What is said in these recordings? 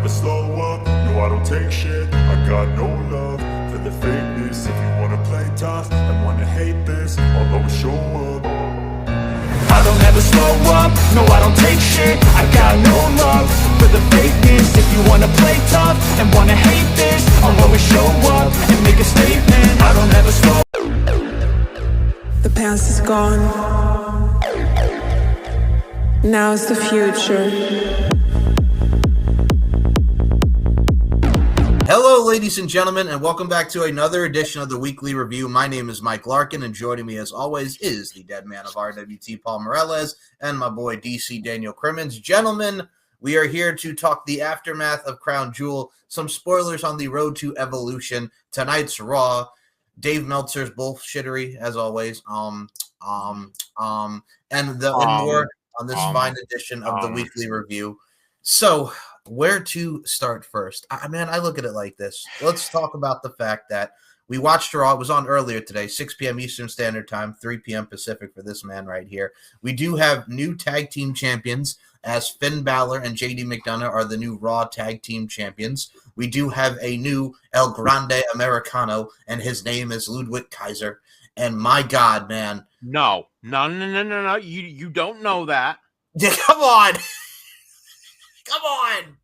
never slow up, no I don't take shit. I got no love for the fakeness. If you wanna play tough and wanna hate this, I'll always show up. I don't ever slow up, no I don't take shit. I got no love for the fakeness. If you wanna play tough and wanna hate this, I'll always show up and make a statement. I don't ever slow. The past is gone. Now's the future. Hello, ladies and gentlemen, and welcome back to another edition of the Weekly Review. My name is Mike Larkin, and joining me, as always, is the dead man of RWT, Paul Morales, and my boy, DC Daniel Crimmins. Gentlemen, we are here to talk the aftermath of Crown Jewel, some spoilers on the road to Evolution, tonight's Raw, Dave Meltzer's bullshittery, as always, and more on this fine edition of the Weekly Review. So, where to start first? I look at it like this. Let's talk about the fact that we watched Raw. It was on earlier today, 6 p.m. Eastern Standard Time, 3 p.m. Pacific for this man right here. We do have new tag team champions, as Finn Balor and JD McDonough are the new Raw tag team champions. We do have a new El Grande Americano, and his name is Ludwig Kaiser. And my God, man. No. You don't know that. Yeah, come on. Come on.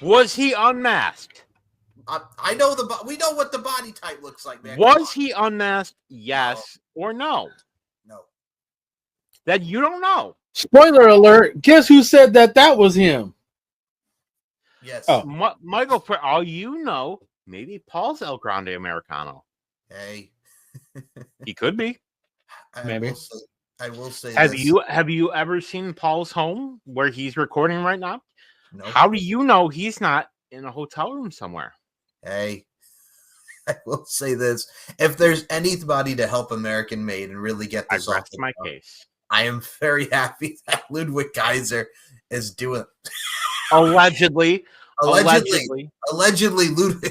Was he unmasked? I know we know what the body type looks like, man. Was he unmasked? Yes or no? No. That you don't know. Spoiler alert, guess who said that was him? Yes. Oh. Michael, for all you know, maybe Paul's El Grande Americano. Hey. He could be. Maybe. I will say Have this. you ever seen Paul's home where he's recording right now? No. How do you know he's not in a hotel room somewhere? Hey. I will say this. If there's anybody to help American Made and really get this I off rest my case. I am very happy that Ludwig Kaiser is doing it. Allegedly, Ludwig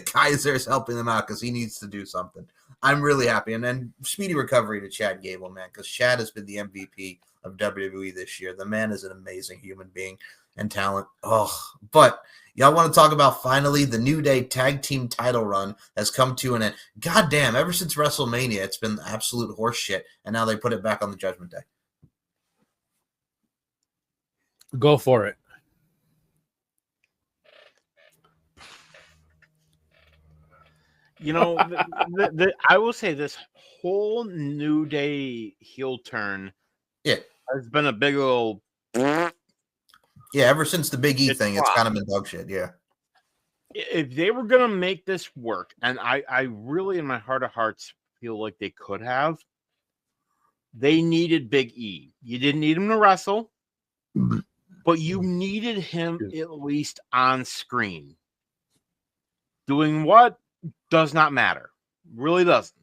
Kaiser is helping them out because he needs to do something. I'm really happy. And then speedy recovery to Chad Gable, man, because Chad has been the MVP of WWE this year. The man is an amazing human being and talent. But y'all want to talk about finally the New Day tag team title run has come to an end. God damn, ever since WrestleMania, it's been absolute horse shit. And now they put it back on the Judgment Day. Go for it. You know, I will say this whole New Day heel turn has been a big old... Yeah, ever since the Big E thing, it's kind of been dog shit, yeah. If they were going to make this work, and I really, in my heart of hearts, feel like they could have, they needed Big E. You didn't need him to wrestle, but you needed him at least on screen. Doing what? Does not matter. Really doesn't.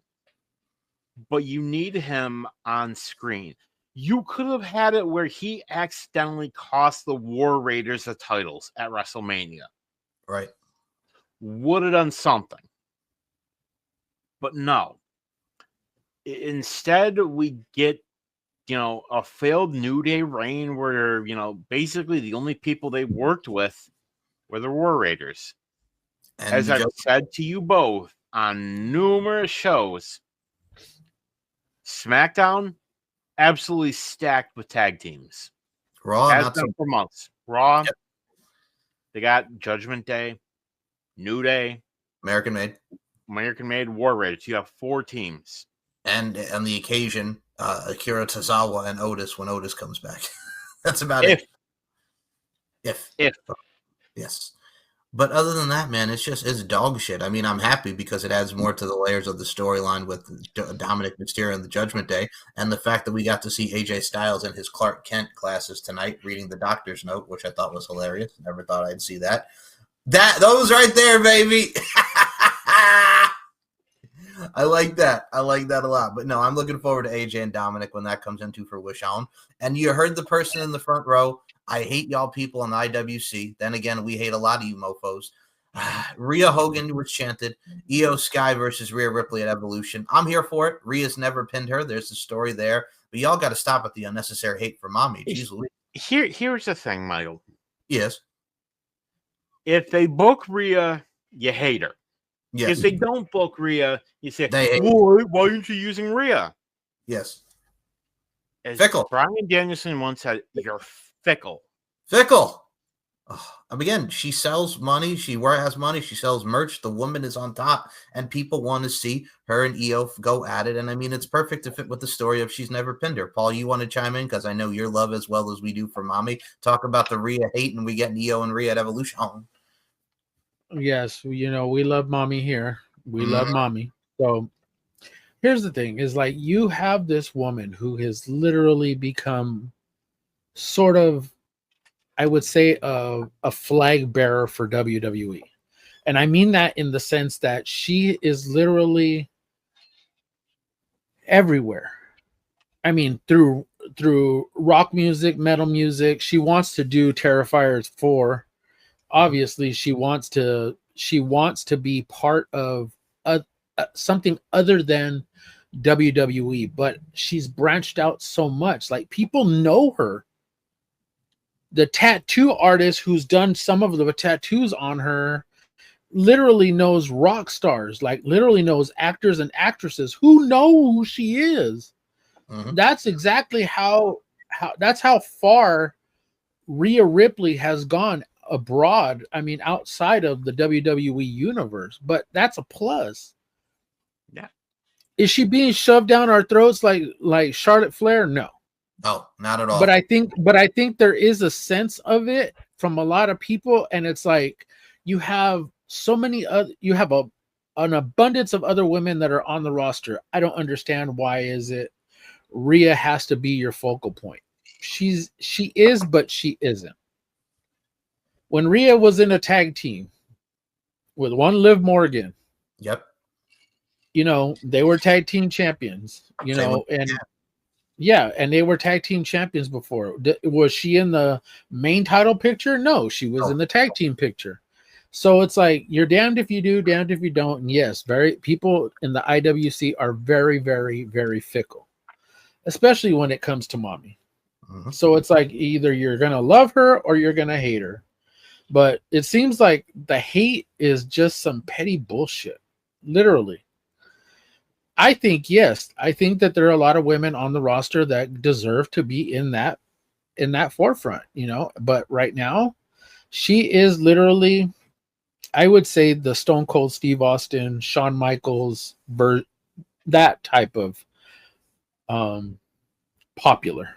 But you need him on screen. You could have had it where he accidentally cost the War Raiders the titles at WrestleMania. Right. Would have done something. But no. Instead, we get, a failed New Day reign where, basically the only people they worked with were the War Raiders. And as I've said to you both on numerous shows, SmackDown absolutely stacked with tag teams. Raw has been for months. Raw, They got Judgment Day, New Day, American Made, War Raiders. You have 4 teams. And on the occasion, Akira Tozawa and Otis when Otis comes back. That's about it. If. Yes. But other than that, man, it's dog shit. I mean, I'm happy because it adds more to the layers of the storyline with Dominic Mysterio and the Judgment Day, and the fact that we got to see AJ Styles in his Clark Kent classes tonight reading the doctor's note, which I thought was hilarious. Never thought I'd see that. Those right there, baby. I like that. I like that a lot. But no, I'm looking forward to AJ and Dominic when that comes into fruition. And you heard the person in the front row. I hate y'all people on the IWC. Then again, we hate a lot of you mofos. Rhea Hogan was chanted. Io Sky versus Rhea Ripley at Evolution. I'm here for it. Rhea's never pinned her. There's the story there. But y'all got to stop with the unnecessary hate for mommy. Jeez. Here's the thing, Michael. Yes. If they book Rhea, you hate her. Yes. If they don't book Rhea, you say, They hate why aren't you using Rhea? Yes. As Fickle. Brian Danielson once said, you're fickle. Fickle. Again, she sells money. She has money. She sells merch. The woman is on top, and people want to see her and Io go at it. And I mean, it's perfect to fit with the story of she's never pinned her. Paul, you want to chime in? Because I know your love as well as we do for Mommy. Talk about the Rhea hate, and we get Io and Rhea at Evolution. Yes, we love Mommy here. We love Mommy. So here's the thing: is like you have this woman who has literally become sort of, I would say, a flag bearer for WWE. And I mean that in the sense that she is literally everywhere. I mean, through rock music, metal music. She wants to do Terrifiers 4. Obviously, she wants to be part of something other than WWE, but she's branched out so much. Like, people know her. The tattoo artist who's done some of the tattoos on her literally knows rock stars, like literally knows actors and actresses who know who she is. That's exactly how that's how far Rhea Ripley has gone abroad. I mean, outside of the WWE universe, but that's a plus. Yeah. Is she being shoved down our throats like Charlotte Flair? No. Oh, not at all. But I think there is a sense of it from a lot of people, and it's like you have so many you have an abundance of other women that are on the roster. I don't understand why is it Rhea has to be your focal point. She is, but she isn't. When Rhea was in a tag team with one Liv Morgan, yep, they were tag team champions, and they were tag team champions before. Was she in the main title picture? No, she was in the tag team picture. So it's like you're damned if you do, damned if you don't. And yes, people in the IWC are very, very, very fickle, especially when it comes to Mommy. So it's like either you're gonna love her or you're gonna hate her. But it seems like the hate is just some petty bullshit, literally. I think that there are a lot of women on the roster that deserve to be in that forefront, but right now she is literally, I would say, the Stone Cold Steve Austin, Shawn Michaels, that type of popular.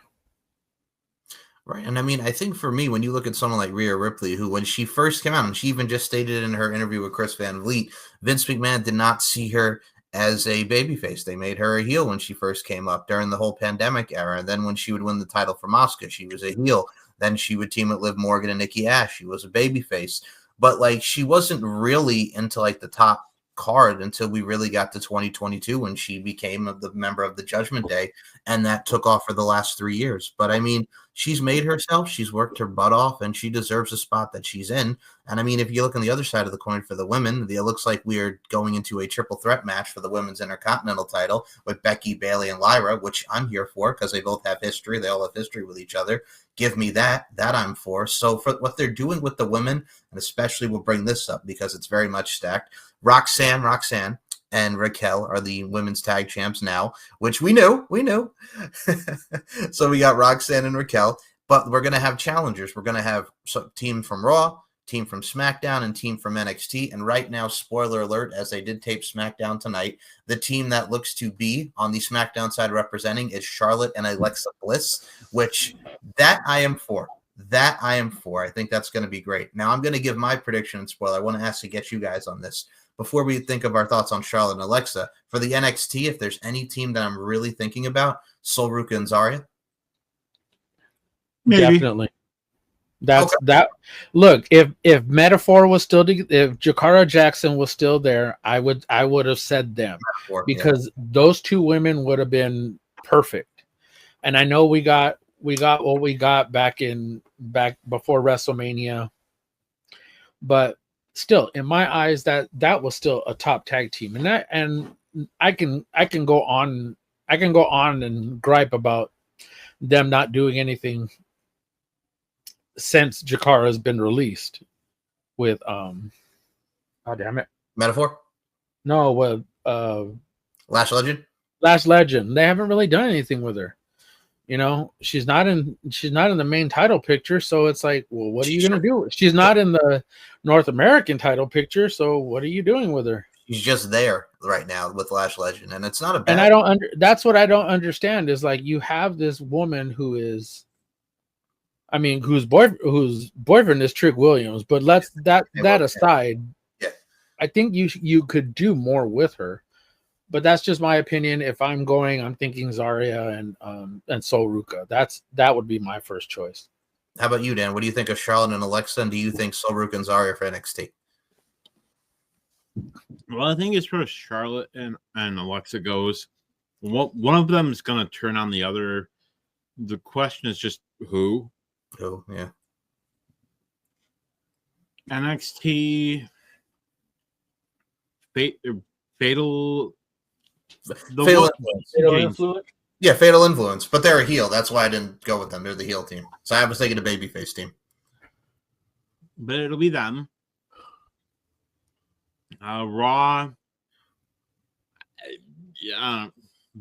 Right. And I mean, I think for me, when you look at someone like Rhea Ripley, who when she first came out, and she even just stated in her interview with Chris Van Vliet, Vince McMahon did not see her as a babyface. They made her a heel when she first came up during the whole pandemic era. And then when she would win the title from Asuka, she was a heel. Then she would team with Liv Morgan and Nikki Ash. She was a babyface. But like, she wasn't really into like the top card until we really got to 2022 when she became the member of the Judgment Day, and that took off for the last 3 years. But I mean, she's made herself, she's worked her butt off, and she deserves a spot that she's in. And I mean, if you look on the other side of the coin for the women, it looks like we're going into a triple threat match for the women's Intercontinental title with Becky, Bayley, and Lyra, which I'm here for because they both have history. They all have history with each other. Give me that I'm for. So for what they're doing with the women, and especially we'll bring this up because it's very much stacked. Roxanne and Raquel are the women's tag champs now, which we knew. So we got Roxanne and Raquel, but we're going to have challengers. We're going to have a team from Raw, team from SmackDown, and team from NXT. And right now, spoiler alert, as they did tape SmackDown tonight, the team that looks to be on the SmackDown side representing is Charlotte and Alexa Bliss, which that I am for. I think that's going to be great. Now, I'm going to give my prediction and spoiler. I want to ask to get you guys on this. Before we think of our thoughts on Charlotte and Alexa, for the NXT, if there's any team that I'm really thinking about, Sol Ruca and Zarya. Maybe. Definitely. That. Look, if Metaphor was still, if Jakara Jackson was still there, I would have said them because those two women would have been perfect. And I know we got what we got back before WrestleMania, but still, in my eyes, that was still a top tag team, and I can go on and gripe about them not doing anything since Jakara has been released. oh damn it. Metaphor? No, with Lash Legend? Last Legend. They haven't really done anything with her. You know, she's not in the main title picture, so it's like, well, what are you gonna do? She's not in the North American title picture, so what are you doing with her? She's just there right now with Lash Legend, and it's not a bad. And that's what I don't understand is like you have this woman whose boyfriend is Trick Williams, but let's that aside. Yeah. I think you could do more with her. But that's just my opinion. If I'm going, I'm thinking Zarya and Sol Ruka. That would be my first choice. How about you, Dan? What do you think of Charlotte and Alexa? And do you think Sol Ruka and Zarya for NXT? Well, I think as far as Charlotte and Alexa goes, one of them is going to turn on the other. The question is just who. Oh, yeah. NXT Fatal. Fatal Influence. Yeah, Fatal Influence, but they're a heel. That's why I didn't go with them. They're the heel team. So I was thinking a babyface team. But it'll be them. Raw. Yeah.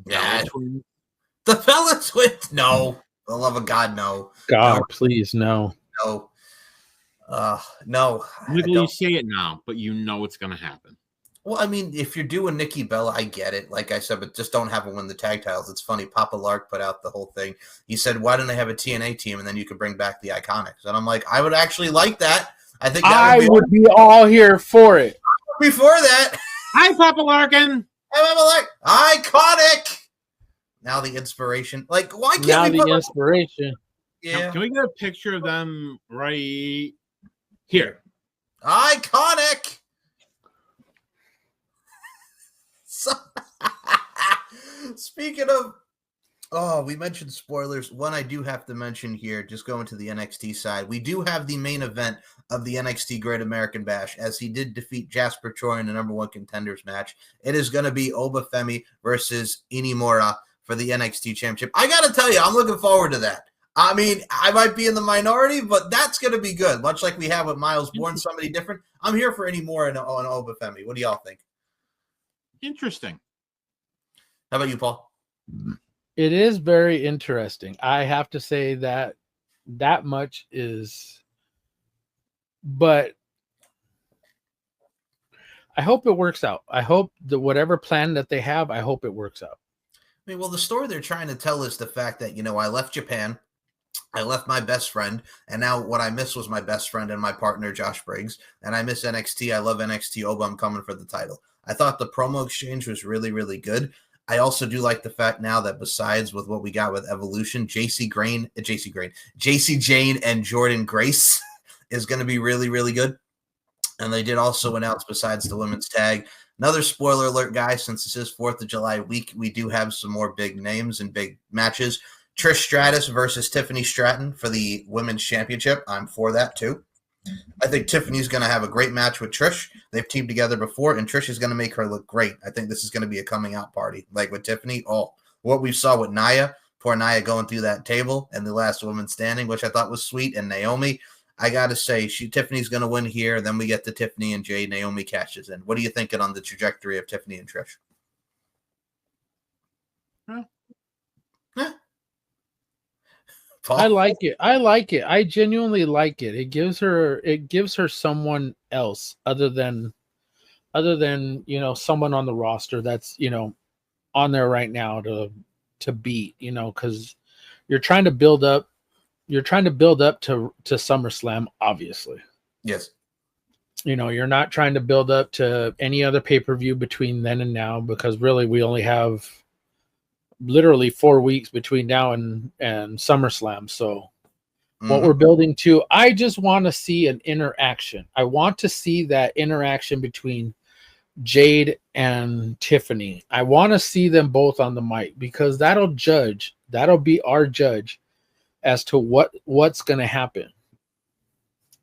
The Bella Twins. No. For the love of God, no. God, please, no. No. No. Michael, you say it now, but you know it's going to happen. Well, I mean, if you're doing Nikki Bella, I get it. Like I said, but just don't have her win the tag titles. It's funny. Papa Lark put out the whole thing. He said, why don't they have a TNA team and then you could bring back the Iconics? And I'm like, I would actually like that. I think that would be all here for it. Before that. Hi, Papa Larkin. Hi, Papa Lark. Iconic. Now the inspiration. Like, why can't we put inspiration? Yeah. Can we get a picture of them right here? Iconic. So, speaking of, we mentioned spoilers. One I do have to mention here, just going to the NXT side, we do have the main event of the NXT Great American Bash, as he did defeat Jasper Troy in the number one contenders match. It is going to be Obafemi versus Inimura for the NXT Championship. I got to tell you, I'm looking forward to that. I mean, I might be in the minority, but that's going to be good. Much like we have with Miles Bourne, somebody different. I'm here for Inimura and Obafemi. What do y'all think? Interesting. How about you, Paul? It is very interesting. I have to say that much is, but I hope it works out. I hope that whatever plan that they have, I hope it works out. I mean, well, the story they're trying to tell is the fact that, I left Japan, I left my best friend, and now what I miss was my best friend and my partner, Josh Briggs, and I miss NXT. I love NXT. Oba, I'm coming for the title. I thought the promo exchange was really, really good. I also do like the fact now that besides with what we got with Evolution, JC Jane and Jordan Grace is going to be really, really good. And they did also announce, besides the women's tag, another spoiler alert, guys, since this is 4th of July week, we do have some more big names and big matches. Trish Stratus versus Tiffany Stratton for the women's championship. I'm for that too. I think Tiffany's going to have a great match with Trish. They've teamed together before, and Trish is going to make her look great. I think this is going to be a coming out party. Like with Tiffany, what we saw with Nia, poor Nia going through that table and the last woman standing, which I thought was sweet, and Naomi. I got to say, Tiffany's going to win here. Then we get to Tiffany and Jay. Naomi cashes in. What are you thinking on the trajectory of Tiffany and Trish? Paul? I like it. I genuinely like it. It gives her someone else other than someone on the roster that's on there right now to beat, because you're trying to build up to SummerSlam, obviously. Yes. You're not trying to build up to any other pay-per-view between then and now, because really we only have literally 4 weeks between now and SummerSlam. So what we're building to, I just want to see an interaction. I want to see that interaction between Jade and Tiffany. I want to see them both on the mic, because that'll be our judge as to what's going to happen.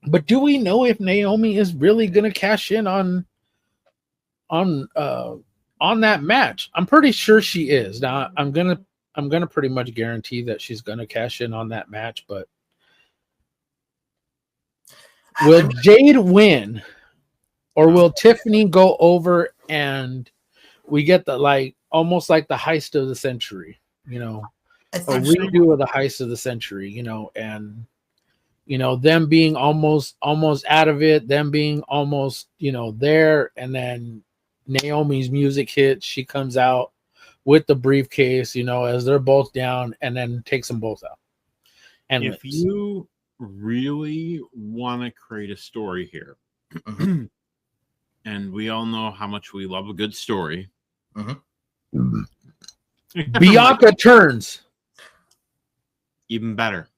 But do we know if Naomi is really going to cash in on that match? I'm pretty sure she is. Now I'm gonna pretty much guarantee that she's gonna cash in on that match, but Will Jade win, or will Tiffany go over and we get the almost like the heist of the century, I a think so. redo of the heist of the century, and them being almost out of it, them being almost there, and then Naomi's music hits. She comes out with the briefcase, as they're both down, and then takes them both out. And if you really want to create a story here, and we all know how much we love a good story, Bianca turns. Even better.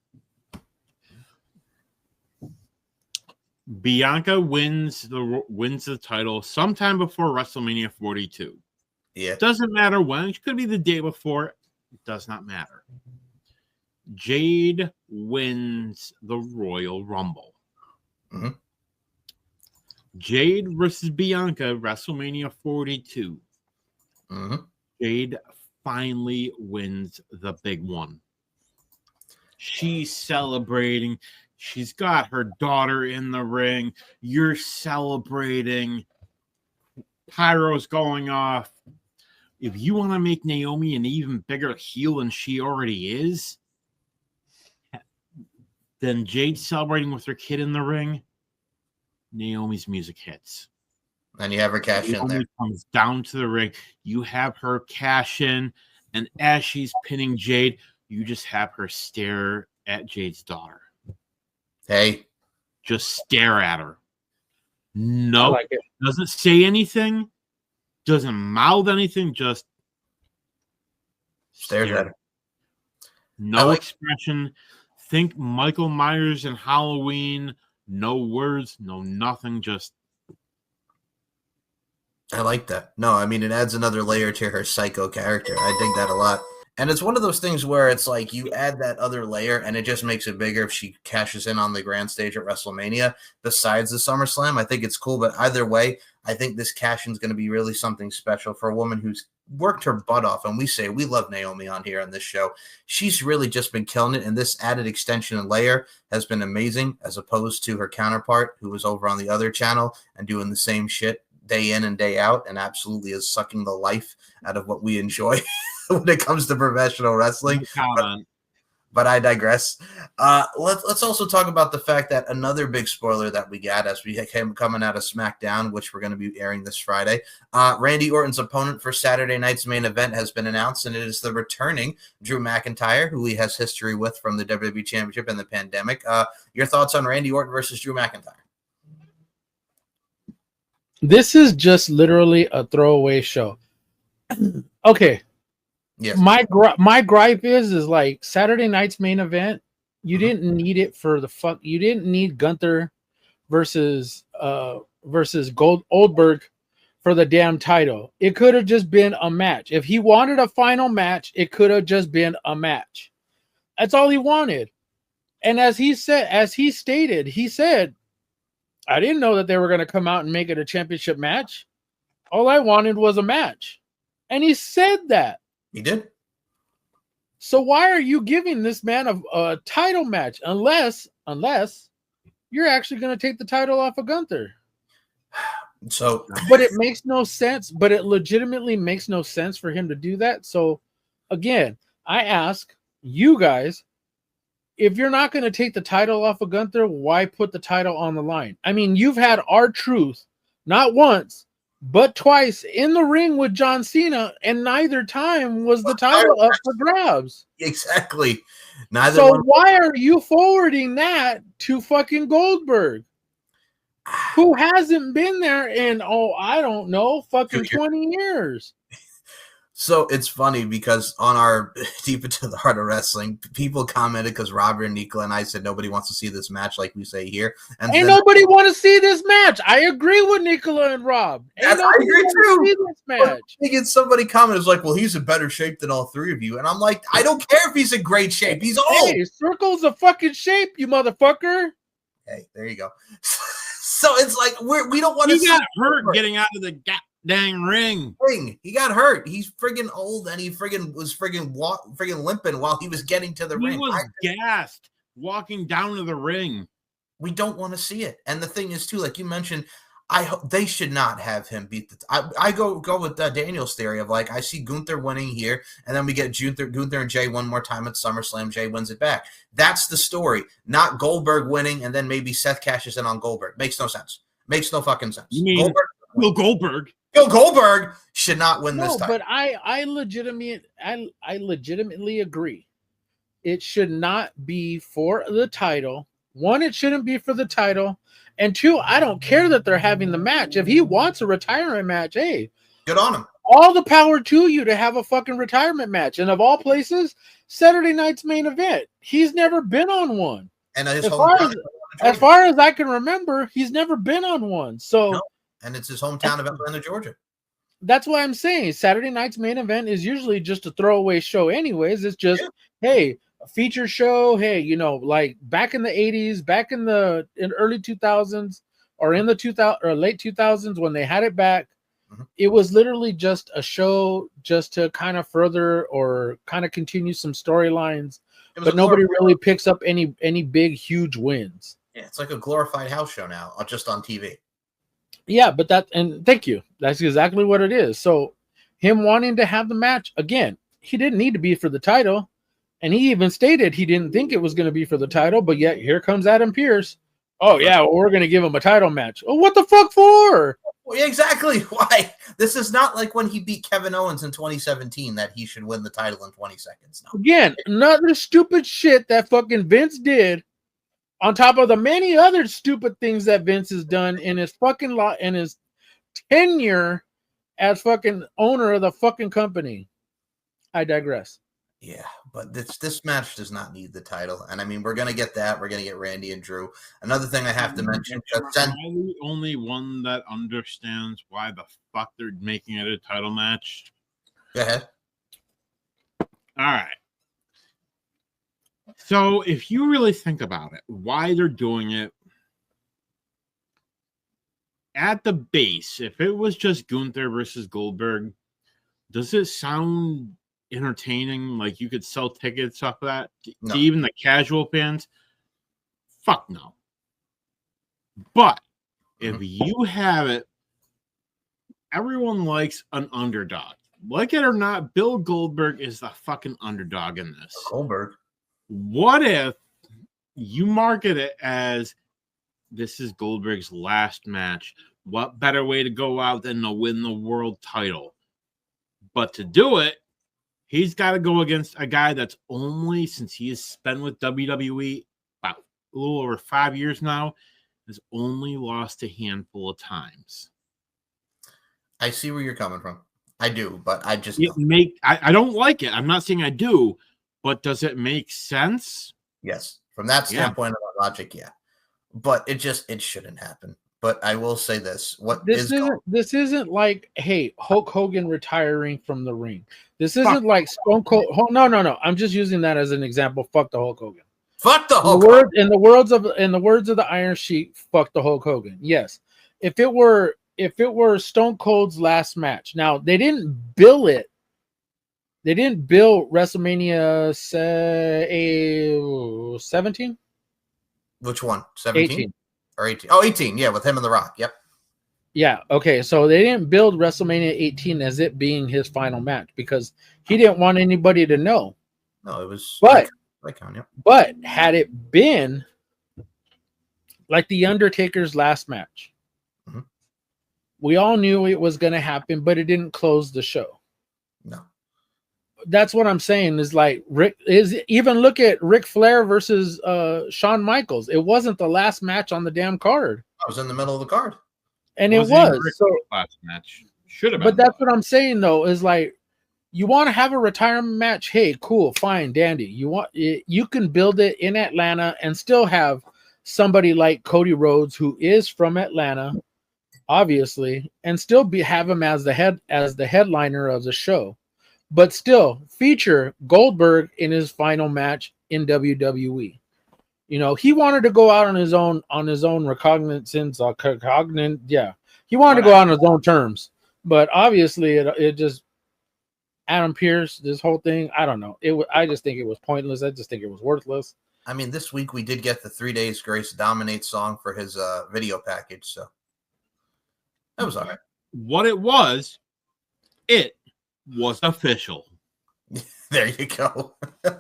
Bianca wins the title sometime before WrestleMania 42. Yeah. Doesn't matter when. It could be the day before. It does not matter. Jade wins the Royal Rumble. Jade versus Bianca, WrestleMania 42. Jade finally wins the big one. She's celebrating. She's got her daughter in the ring. You're celebrating. Pyro's going off. If you want to make Naomi an even bigger heel than she already is, then Jade celebrating with her kid in the ring, Naomi's music hits. And you have her cash in there. Comes down to the ring. You have her cash in, and as she's pinning Jade, you just have her stare at Jade's daughter. Hey. Just stare at her. No, like it. Doesn't say anything, doesn't mouth anything, just Stares at her. No expression. Think Michael Myers and Halloween. No words, no nothing, just. I like that. No, I mean, it adds another layer to her psycho character. I dig that a lot. And it's one of those things where it's like you add that other layer and it just makes it bigger if she cashes in on the grand stage at WrestleMania besides the SummerSlam. I think it's cool, but either way, I think this cash-in is going to be really something special for a woman who's worked her butt off. And we say we love Naomi on here on this show. She's really just been killing it, and this added extension and layer has been amazing as opposed to her counterpart who was over on the other channel and doing the same shit day in and day out and absolutely is sucking the life out of what we enjoy when it comes to professional wrestling. But I digress. Let's also talk about the fact that another big spoiler that we got as we came coming out of SmackDown, which we're going to be airing this Friday. Randy Orton's opponent for Saturday night's main event has been announced, and it is the returning Drew McIntyre, who he has history with from the WWE Championship and the pandemic. Your thoughts on Randy Orton versus Drew McIntyre? This is just literally a throwaway show. Okay. Yes. My gripe is like Saturday night's main event. You didn't need it for the fuck. You didn't need Gunther versus Goldberg for the damn title. It could have just been a match. If he wanted a final match, it could have just been a match. That's all he wanted. And as he said, I didn't know that they were going to come out and make it a championship match. All I wanted was a match. And he said that. He did. So why are you giving this man a title match unless you're actually going to take the title off of Gunther? So, but it makes no sense. But it legitimately makes no sense for him to do that. So again, I ask you guys, if you're not going to take the title off of Gunther, why put the title on the line? I mean, you've had R-Truth not once, but twice in the ring with John Cena, and neither time was the title up for grabs. Exactly. So why are you forwarding that to fucking Goldberg, who hasn't been there in, I don't know, fucking 20 years? So it's funny because on our Deep Into the Heart of Wrestling, people commented because Robert and Nicola and I said nobody wants to see this match like we say here. And ain't nobody want to see this match. I agree with Nicola and Rob. I agree too. See this match. I think somebody commented like, well, he's in better shape than all three of you. And I'm like, I don't care if he's in great shape. He's old. Hey, circle's a fucking shape, you motherfucker. Hey, there you go. So it's like we don't want to see. He got hurt getting out of the dang ring. He got hurt. He's friggin' old, and he was limping while he was getting to the ring. He was gassed walking down to the ring. We don't want to see it. And the thing is, too, like you mentioned, they should not have him beat the. I go with Daniel's theory of like I see Gunther winning here, and then we get Gunther and Jay one more time at SummerSlam. Jay wins it back. That's the story, not Goldberg winning and then maybe Seth cashes in on Goldberg. Makes no sense. Makes no fucking sense. You mean Goldberg? Bill Goldberg should not win this No, title. but I legitimately agree. It should not be for the title. One, it shouldn't be for the title. And two, I don't care that they're having the match. If he wants a retirement match, hey, Good on him. all the power to you to have a fucking retirement match. And of all places, Saturday night's main event. He's never been on one. And his As far hometown. as far as I can remember, he's never been on one. So No. And it's his hometown of Atlanta, Georgia. that's why I'm saying Saturday night's main event is usually just a throwaway show anyways. It's just, hey, a feature show. Hey, like back in the 80s, back in early 2000s or in the 2000 or late 2000s when they had it back, it was literally just a show just to kind of further or kind of continue some storylines, but nobody really picks up any big, huge wins. Yeah, it's like a glorified house show now, just on TV. Yeah, but thank you. That's exactly what it is. So him wanting to have the match, again, he didn't need to be for the title. And he even stated he didn't think it was going to be for the title, but yet here comes Adam Pearce. Oh, yeah, well, we're going to give him a title match. Oh, what the fuck for? Well, yeah, exactly. Why? This is not like when he beat Kevin Owens in 2017 that he should win the title in 20 seconds. No. Again, another stupid shit that fucking Vince did on top of the many other stupid things that Vince has done in his fucking in his tenure as fucking owner of the fucking company. I digress. Yeah, but this match does not need the title. And I mean, we're going to get that. We're going to get Randy and Drew. Another thing I have to mention. Am I the only one that understands why the fuck they're making it a title match? Go ahead. All right. So if you really think about it, why they're doing it, at the base, if it was just Gunther versus Goldberg, does it sound entertaining? Like you could sell tickets off of that to even the casual fans? Fuck no. But if you have it, everyone likes an underdog. Like it or not, Bill Goldberg is the fucking underdog in this. Goldberg. What if you market it as this is Goldberg's last match? What better way to go out than to win the world title? But to do it, he's got to go against a guy that's only, since he has been with WWE about a little over 5 years now, has only lost a handful of times. I see where you're coming from. I do, but I just I don't like it. I'm not saying I do, but does it make sense? Yes. From that standpoint of logic, yeah. But it shouldn't happen. But I will say this. This isn't like, hey, Hulk Hogan retiring from the ring. This isn't like Stone Cold. No. I'm just using that as an example. Fuck the Hulk Hogan. Fuck the Hulk Hogan. In the words of the Iron Sheik, fuck the Hulk Hogan. Yes. If it were Stone Cold's last match. Now, they didn't bill it. They didn't bill WrestleMania 17? Which one? 17? 18. Or 18? Oh, 18. Yeah, with him and The Rock. Yep. Yeah. Okay. So they didn't build WrestleMania 18 as it being his final match because he didn't want anybody to know. No, it was. But Yep. But had it been like the Undertaker's last match, we all knew it was going to happen, but it didn't close the show. No. That's what I'm saying is like even look at Ric Flair versus Shawn Michaels. It wasn't the last match on the damn card. I was in the middle of the card. And it was. So last match. Should have been. But that's what I'm saying though, is like you want to have a retirement match. Hey, cool, fine, dandy. You can build it in Atlanta and still have somebody like Cody Rhodes, who is from Atlanta, obviously, and still have him as the headliner of the show. But still feature Goldberg in his final match in WWE. You know, he wanted to go out on his own recognizance. He wanted to go out on his own terms. But obviously, it just Adam Pearce, this whole thing. I don't know. I just think it was pointless. I just think it was worthless. I mean, this week we did get the 3 Days Grace Dominate song for his video package, so that was all right. What it was official. There you go.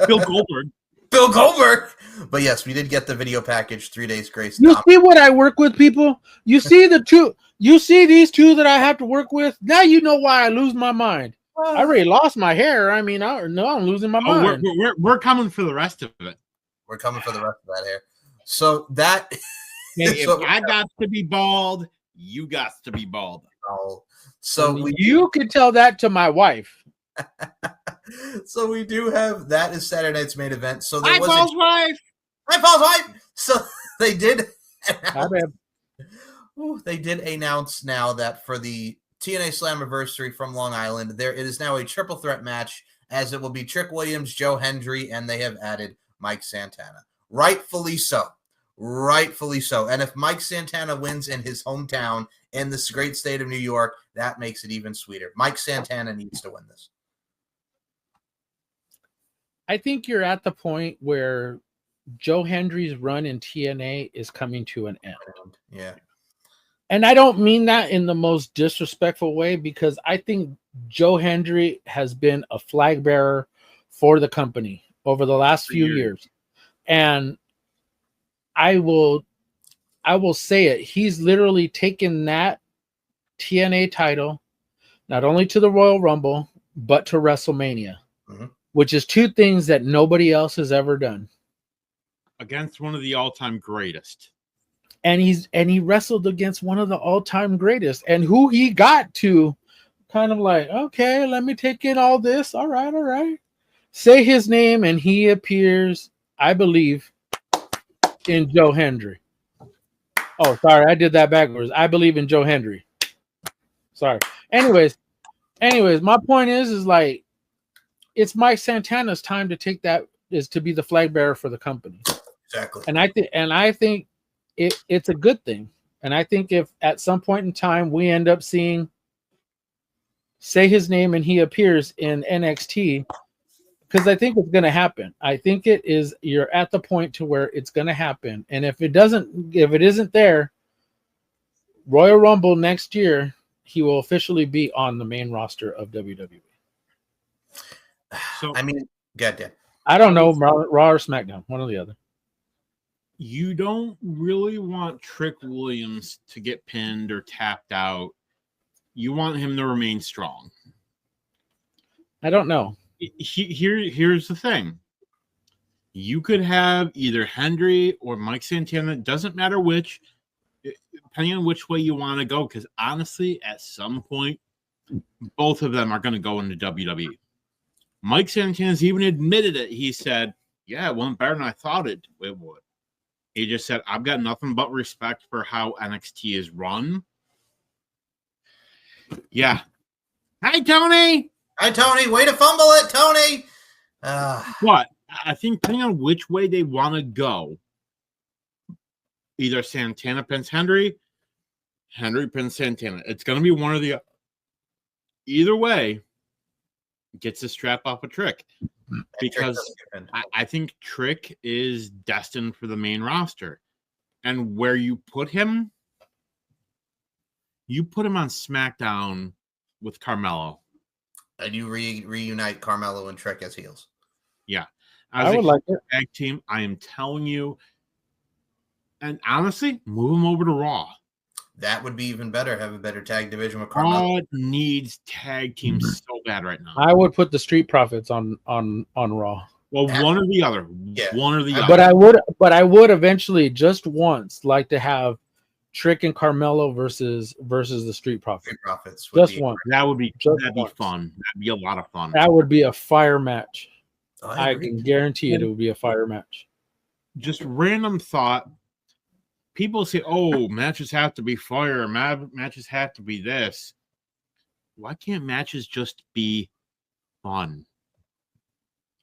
Bill Goldberg. Bill Goldberg. But yes, we did get the video package, 3 Days Grace. You see what I work with, people? You see these two that I have to work with? Now you know why I lose my mind. I already lost my hair. I mean, I'm losing my mind. We're coming for the rest of it. We're coming for the rest of that hair. So that Hey, if I got to be bald, you got to be bald. So you could tell that to my wife. So we do have that is Saturday night's main event. So Hi, Paul's wife. Hi, Paul's wife. So they did. Ooh, They did announce now that for the TNA Slammiversary from Long Island, it is now a triple threat match, as it will be Trick Williams, Joe Hendry, and they have added Mike Santana. Rightfully so. Rightfully so. And if Mike Santana wins in his hometown in this great state of New York, that makes it even sweeter. Mike Santana needs to win this. I think you're at the point where Joe Hendry's run in TNA is coming to an end. Yeah. And I don't mean that in the most disrespectful way, because I think Joe Hendry has been a flag bearer for the company over the last few years. And I will say it. He's literally taken that TNA title, not only to the Royal Rumble, but to WrestleMania, which is two things that nobody else has ever done. Against one of the all-time greatest. And he wrestled against one of the all-time greatest, and who he got to kind of like, okay, let me take in all this. All right. Say his name, and he appears, I believe, in Joe Hendry. Oh, sorry, I did that backwards. I believe in Joe Hendry. Sorry. Anyways, my point is like, it's Mike Santana's time to take that, is to be the flag bearer for the company. Exactly. And I think it's a good thing. And I think if at some point in time we end up seeing, say his name and he appears in NXT, because I think it's going to happen. I think you're at the point to where it's going to happen. And if it isn't there, Royal Rumble next year, he will officially be on the main roster of WWE. So I mean, goddamn. I don't know, Raw or SmackDown, one or the other. You don't really want Trick Williams to get pinned or tapped out. You want him to remain strong. I don't know. Here's the thing. You could have either Hendry or Mike Santana. It doesn't matter which, depending on which way you want to go. Because honestly, at some point, both of them are going to go into WWE. Mike Santana's even admitted it. He said, yeah, it went better than I thought it would. He just said, I've got nothing but respect for how NXT is run. Yeah. Hi, Tony. Hi, Tony. Way to fumble it, Tony. But I think depending on which way they want to go, either Santana pins Hendry pins Santana. It's going to be one or the other. Either way, gets the strap off a Trick. Because I think Trick is destined for the main roster. And where you put him on SmackDown with Carmelo. And you reunite Carmelo and Trick as heels. Yeah. I would like it. Tag team, I am telling you. And honestly, move him over to Raw. That would be even better. Have a better tag division with Carmelo. Raw needs tag teams so bad right now. I would put the Street Profits on Raw. Well, one or the other. Yeah. One or the other. But I would eventually, just once, like to have Trick and Carmelo versus the Street Profits. Street Profits. Just one. That'd be once. fun. That'd be a lot of fun. That would be a fire match. I agree. can guarantee it would be a fire match. Just random thought. People say, oh, matches have to be fire. Matches have to be this. Why can't matches just be fun?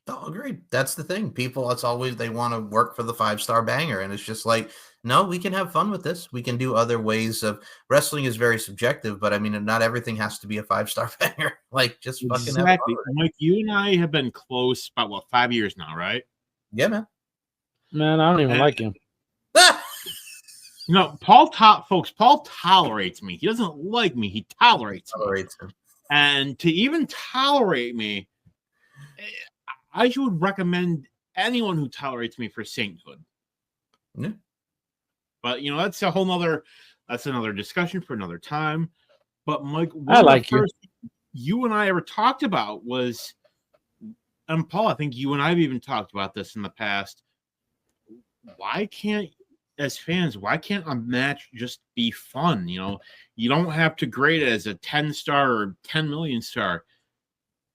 Oh, agreed. That's the thing. People, it's always, they want to work for the 5-star banger. And it's just like, no, we can have fun with this. We can do other ways of wrestling is very subjective, but I mean, not everything has to be a 5-star banger. Like, just fucking have Exactly. fun. Mike, you and I have been close about 5 years now, right? Yeah, man. Man, I don't even And- like him. No, Paul tolerates me. He doesn't like me. He tolerates me. Tolerates him. And to even tolerate me, I would recommend anyone who tolerates me for sainthood. Yeah. But that's another discussion for another time. But Mike, I like you. You and I ever talked about was, and Paul, I think you and I have even talked about this in the past. Why can't a match just be fun? You don't have to grade it as a 10-star or 10 million star.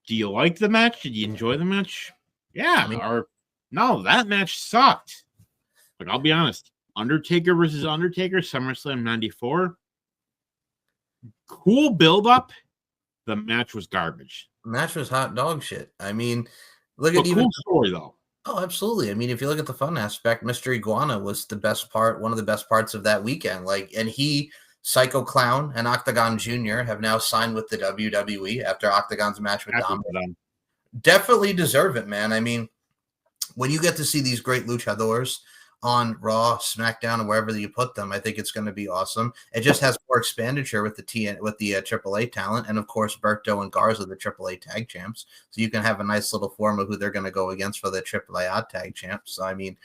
Do you like the match? Did you enjoy the match? Yeah. Or no, that match sucked. Like, I'll be honest. Undertaker versus Undertaker, SummerSlam 94. Cool build-up. The match was garbage. The match was hot dog shit. I mean, look But at even. cool story, though. Oh, absolutely. I mean, if you look at the fun aspect, Mr. Iguana was the best part, one of the best parts of that weekend. And he, Psycho Clown, and Octagon Jr. have now signed with the WWE after Octagon's match with Dom. Definitely deserve it, man. I mean, when you get to see these great luchadors on Raw, SmackDown, and wherever you put them, I think it's going to be awesome. It just has more expenditure with the AAA talent, and of course Berto and Garza, the AAA tag champs. So you can have a nice little form of who they're going to go against for the AAA tag champs. So I mean,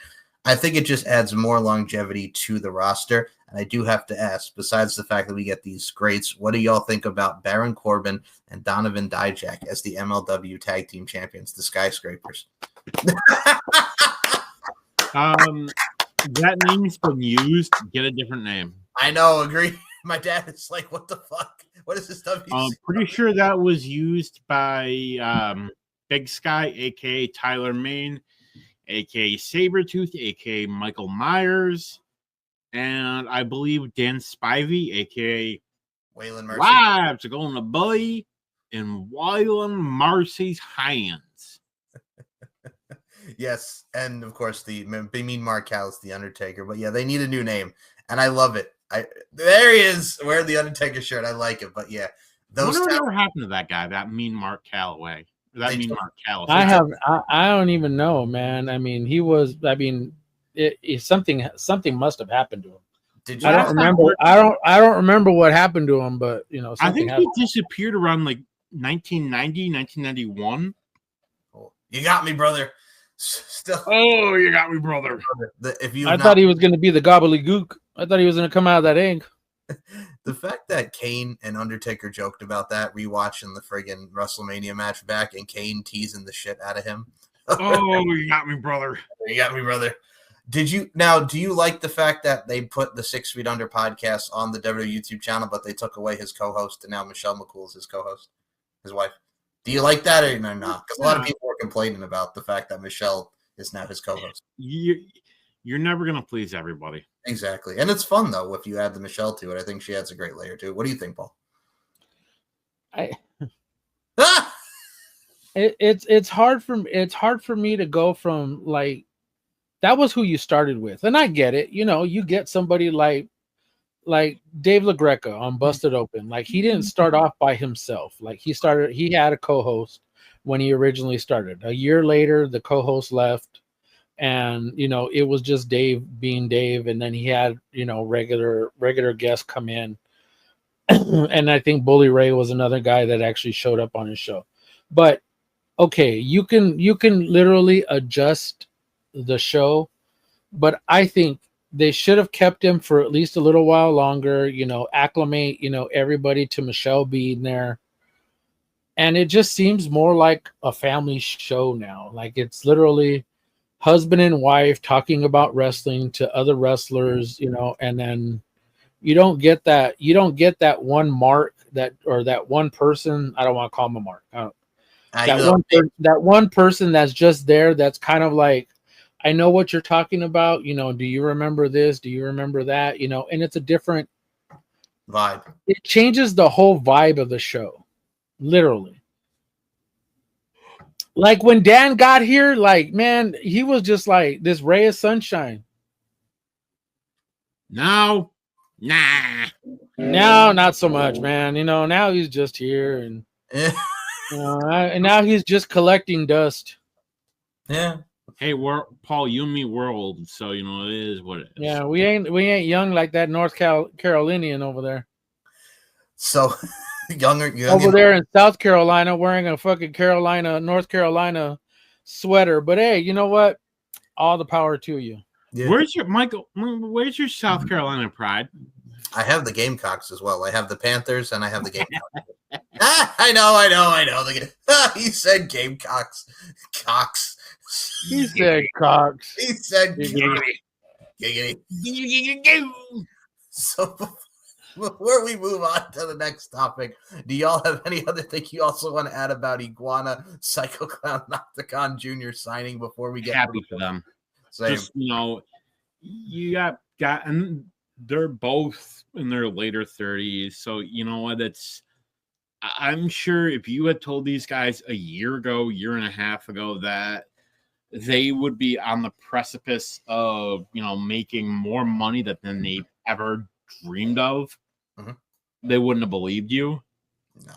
I think it just adds more longevity to the roster. And I do have to ask, besides the fact that we get these greats, what do y'all think about Baron Corbin and Donovan Dijak as the MLW Tag Team Champions, the Skyscrapers? That name's been used. Get a different name. I know, agree. My dad is like, what the fuck? What is this WC? I'm pretty sure that was used by Big Sky, aka Tyler Main, aka Sabretooth, aka Michael Myers, and I believe Dan Spivey, aka Waylon Mercy. Live to go on the boy in Waylon Mercy's hands. Yes, and of course the Mean Mark Callis, the Undertaker. But yeah, they need a new name, and I love it. There he is, wearing the Undertaker shirt. I like it, but yeah, Those whatever happened to that guy, that Mean Mark Calloway, that Mean Mark Callis. I don't even know, man. I mean, he was. I mean, something must have happened to him. Did you? I don't remember. I don't remember what happened to him, but I think he disappeared around like 1990, 1991. Oh, you got me, brother. Still. Oh, you got me, brother. I thought he was going to be the gobbledygook. I thought he was going to come out of that egg. The fact that Kane and Undertaker joked about that rewatching the friggin' WrestleMania match back, and Kane teasing the shit out of him. Oh, you got me, brother. You got me, brother. Do you like the fact that they put the 6 Feet Under podcast on the WWE YouTube channel, but they took away his co-host, and now Michelle McCool is his co-host, his wife? Do you like that or not? Because a lot of people were complaining about the fact that Michelle is now his co-host. You're never going to please everybody. Exactly. And it's fun, though, if you add the Michelle to it. I think she adds a great layer, too. What do you think, Paul? It's hard for me to go from, like, that was who you started with. And I get it. You get somebody like Dave LaGreca on Busted Open. Like, he didn't start off by himself. Like, he had a co-host when he originally started. A year later, the co-host left, and it was just Dave being Dave, and then he had regular guests come in. And I think Bully Ray was another guy that actually showed up on his show. But okay, you can literally adjust the show, but I think they should have kept him for at least a little while longer, acclimate, everybody to Michelle being there. And it just seems more like a family show now. Like, it's literally husband and wife talking about wrestling to other wrestlers, and then you don't get that one Mark that one person. I don't want to call him a Mark. That one person that's just there. That's kind of like, I know what you're talking about. Do you remember this? Do you remember that? And it's a different vibe. It changes the whole vibe of the show, literally. Like, when Dan got here, like, man, he was just like this ray of sunshine. Now, not so much, man. Now he's just here, and and now he's just collecting dust. Yeah. Hey, we're Paul, you and me, we're old, so it is what it is. Yeah, we ain't young like that North Carolinian over there. So young Over there in South Carolina wearing a fucking North Carolina sweater. But hey, you know what? All the power to you. Yeah. Where's your South Carolina pride? I have the Gamecocks as well. I have the Panthers and I have the Gamecocks. I know. He said Gamecocks. Cox. He said Cox. He said giggity. So before we move on to the next topic, do y'all have any other thing you also want to add about Iguana, Psycho Clown, and Octagon Jr. signing before we get happy for them? Same. Just you got and they're both in their later 30s, so you know what? I'm sure if you had told these guys a year and a half ago that they would be on the precipice of making more money than they've ever dreamed of, they wouldn't have believed you. No.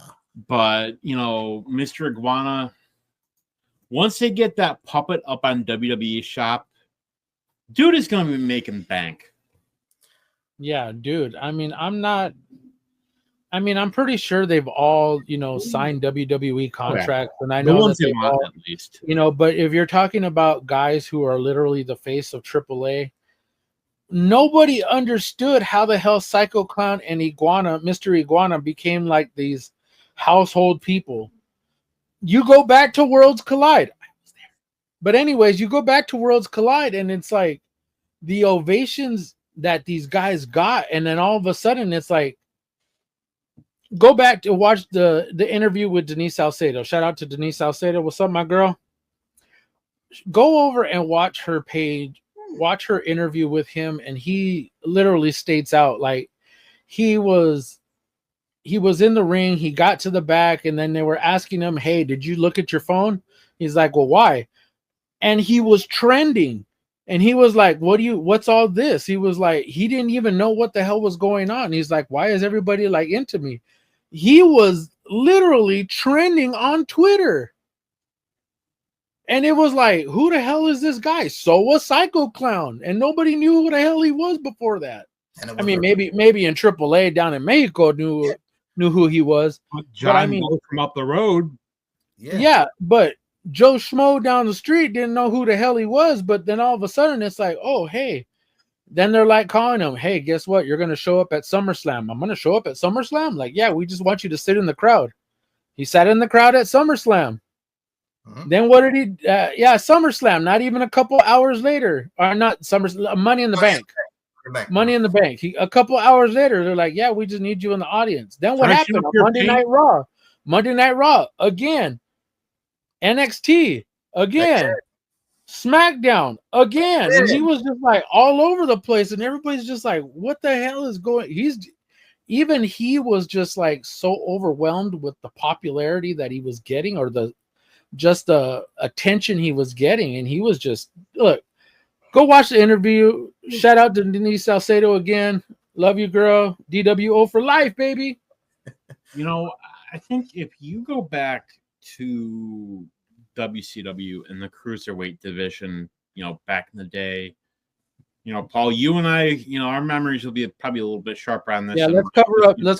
But Mr. Iguana, once they get that puppet up on WWE Shop, dude is going to be making bank. Yeah, dude. I'm pretty sure they've all, signed WWE contracts, and I know that they've all, at least. But if you're talking about guys who are literally the face of AAA, nobody understood how the hell Psycho Clown and Mr. Iguana became like these household people. You go back to Worlds Collide. I was there. But anyways, you go back to Worlds Collide and it's like the ovations that these guys got, and then all of a sudden it's like, go back to watch the interview with Denise Salcedo. Shout out to Denise Salcedo. What's up, my girl? Go over and watch her page. Watch her interview with him, and he literally states out like he was in the ring. He got to the back, and then they were asking him, "Hey, did you look at your phone?" He's like, "Well, why?" And he was trending, and he was like, "What's all this?" He was like, he didn't even know what the hell was going on. He's like, "Why is everybody like into me?" He was literally trending on Twitter. And it was like, who the hell is this guy? So was Psycho Clown. And nobody knew who the hell he was before that. I mean, maybe in AAA down in Mexico knew who he was. John from up the road. Yeah, but Joe Schmo down the street didn't know who the hell he was. But then all of a sudden it's like, oh, hey. Then they're like calling him, hey, guess what? You're going to show up at SummerSlam. I'm going to show up at SummerSlam? Like, yeah, we just want you to sit in the crowd. He sat in the crowd at SummerSlam. Then what did he? SummerSlam. Not even a couple hours later, or not SummerSlam. Money in the Bank. Money in the Bank. A couple hours later, they're like, "Yeah, we just need you in the audience." Then what happened? Monday Night Raw. Monday Night Raw again. NXT again. SmackDown again. And he was just like all over the place, and everybody's just like, "What the hell is going?" He was just like so overwhelmed with the popularity that he was getting, or the attention he was getting, and he was just, look, go watch the interview. Shout out to Denise Salcedo again. Love you, girl. DWO for life, baby. I think if you go back to WCW and the cruiserweight division, back in the day, Paul, you and I, our memories will be probably a little bit sharper on this. Yeah, let's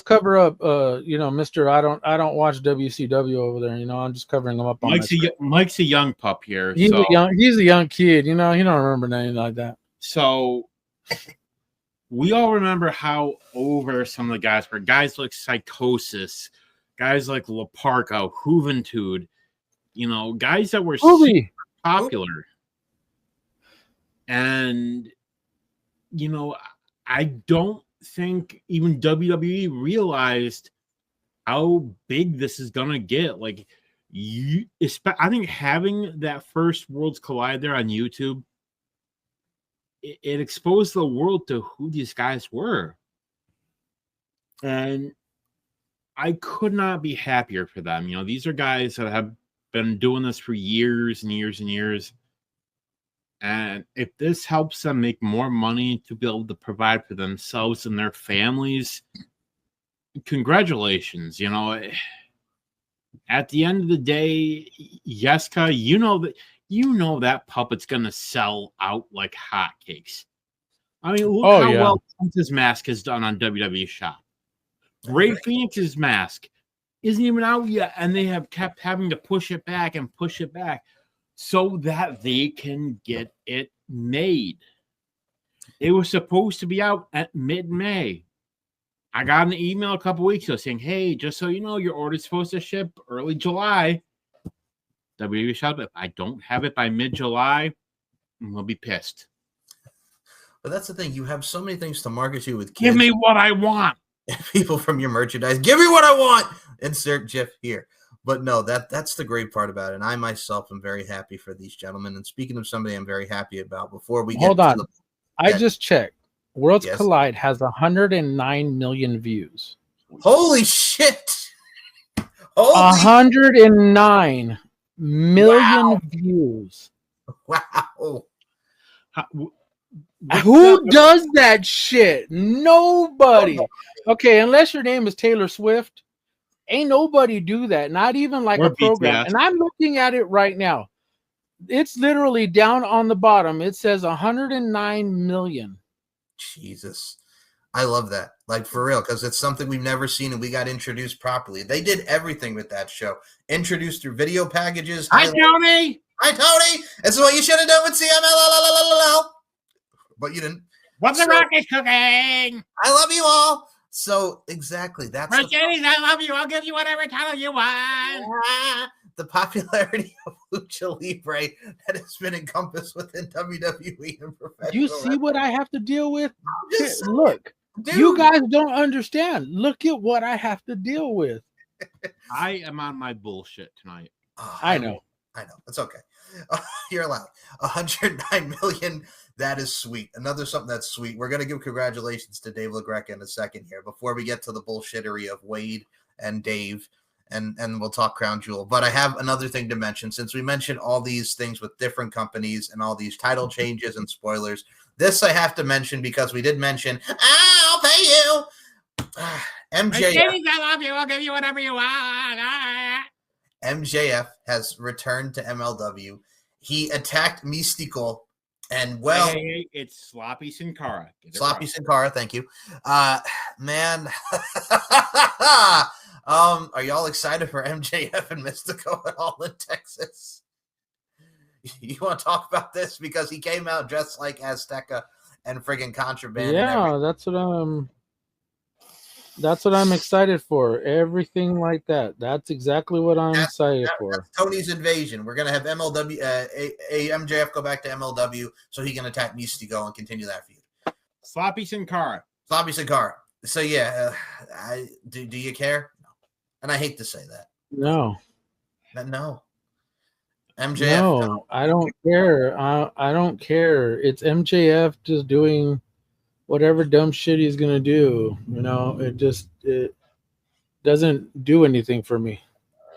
cover up. Mr. I don't watch WCW over there. I'm just covering him up on. Mike's a young pup here. He's a young kid. He don't remember anything like that. So we all remember how over some of the guys were. Guys like Psychosis, guys like La Parka, Juventud. Guys that were super popular. And I don't think even WWE realized how big this is gonna get. Like, I think having that first Worlds Collide there on YouTube, it exposed the world to who these guys were, and I could not be happier for them. These are guys that have been doing this for years and years and years. And if this helps them make more money to be able to provide for themselves and their families, congratulations. At the end of the day, Yeska, you know that puppet's gonna sell out like hotcakes. I mean, look Oh, how yeah. well Prince's mask has done on WWE Shop. Ray Phoenix's mask isn't even out yet, and they have kept having to push it back so that they can get it made. It was supposed to be out at mid-May. I got an email a couple weeks ago saying, hey, just so you know, your order's supposed to ship early July. WWE Shop, if I don't have it by mid-July, I'm going to be pissed. But that's the thing. You have so many things to market to with kids. Give me what I want. People from your merchandise. Give me what I want. Insert GIF here. But no, that's the great part about it. And I myself am very happy for these gentlemen. And speaking of somebody I'm very happy about, before we get Hold on. to I just checked. Worlds Yes. Collide has 109 million views. holy shit. Holy 109 million Wow. views. wow. Who does that shit? Nobody. Okay, unless your name is Taylor Swift, ain't nobody do that. Not even like Or a program. BTS. And I'm looking at it right now. It's literally down on the bottom. It says 109 million. Jesus. I love that. Like, for real, because it's something we've never seen and we got introduced properly. They did everything with that show. Introduced through video packages. Hi, Tony. Hi, Tony. This is what you should have done with CMLL. But you didn't. What's the So- rocket cooking? I love you all. So, exactly. That's the, Mercedes, I love you. I'll give you whatever title you want. the popularity of Lucha Libre that has been encompassed within WWE and professional. Do you see what I have to deal with? Just saying, Look, dude. you guys don't understand. Look at what I have to deal with. I am on my bullshit tonight. Oh, I know. It's okay. You're allowed. 109 million. That is sweet. Another something that's sweet. We're going to give congratulations to Dave LaGreca in a second here before we get to the bullshittery of Wade and Dave, and we'll talk Crown Jewel. But I have another thing to mention. Since we mentioned all these things with different companies and all these title changes and spoilers, this I have to mention because we did mention, I'll pay you. MJF. Mercedes, I love you. I'll give you whatever you want. MJF has returned to MLW. He attacked Mystical, and Hey, it's Sloppy Sin Cara. Get it Sloppy right. Sin Cara, thank you. Man, are y'all excited for MJF and Mystico at all in Texas? You want to talk about this because he came out dressed like Azteca and friggin' Contraband. And Yeah, everything. that's what I'm excited for. Everything like that. That's exactly what I'm excited for. That's Tony's invasion. We're gonna have MLW, MJF go back to MLW so he can attack Mystico and continue that feud. Sloppy Sin Cara. Sloppy Sin Cara. So yeah, do you care? No. And I hate to say that. No. No. MJF. No, I don't care. I don't care. It's MJF just doing whatever dumb shit he's gonna do. You know, it doesn't do anything for me.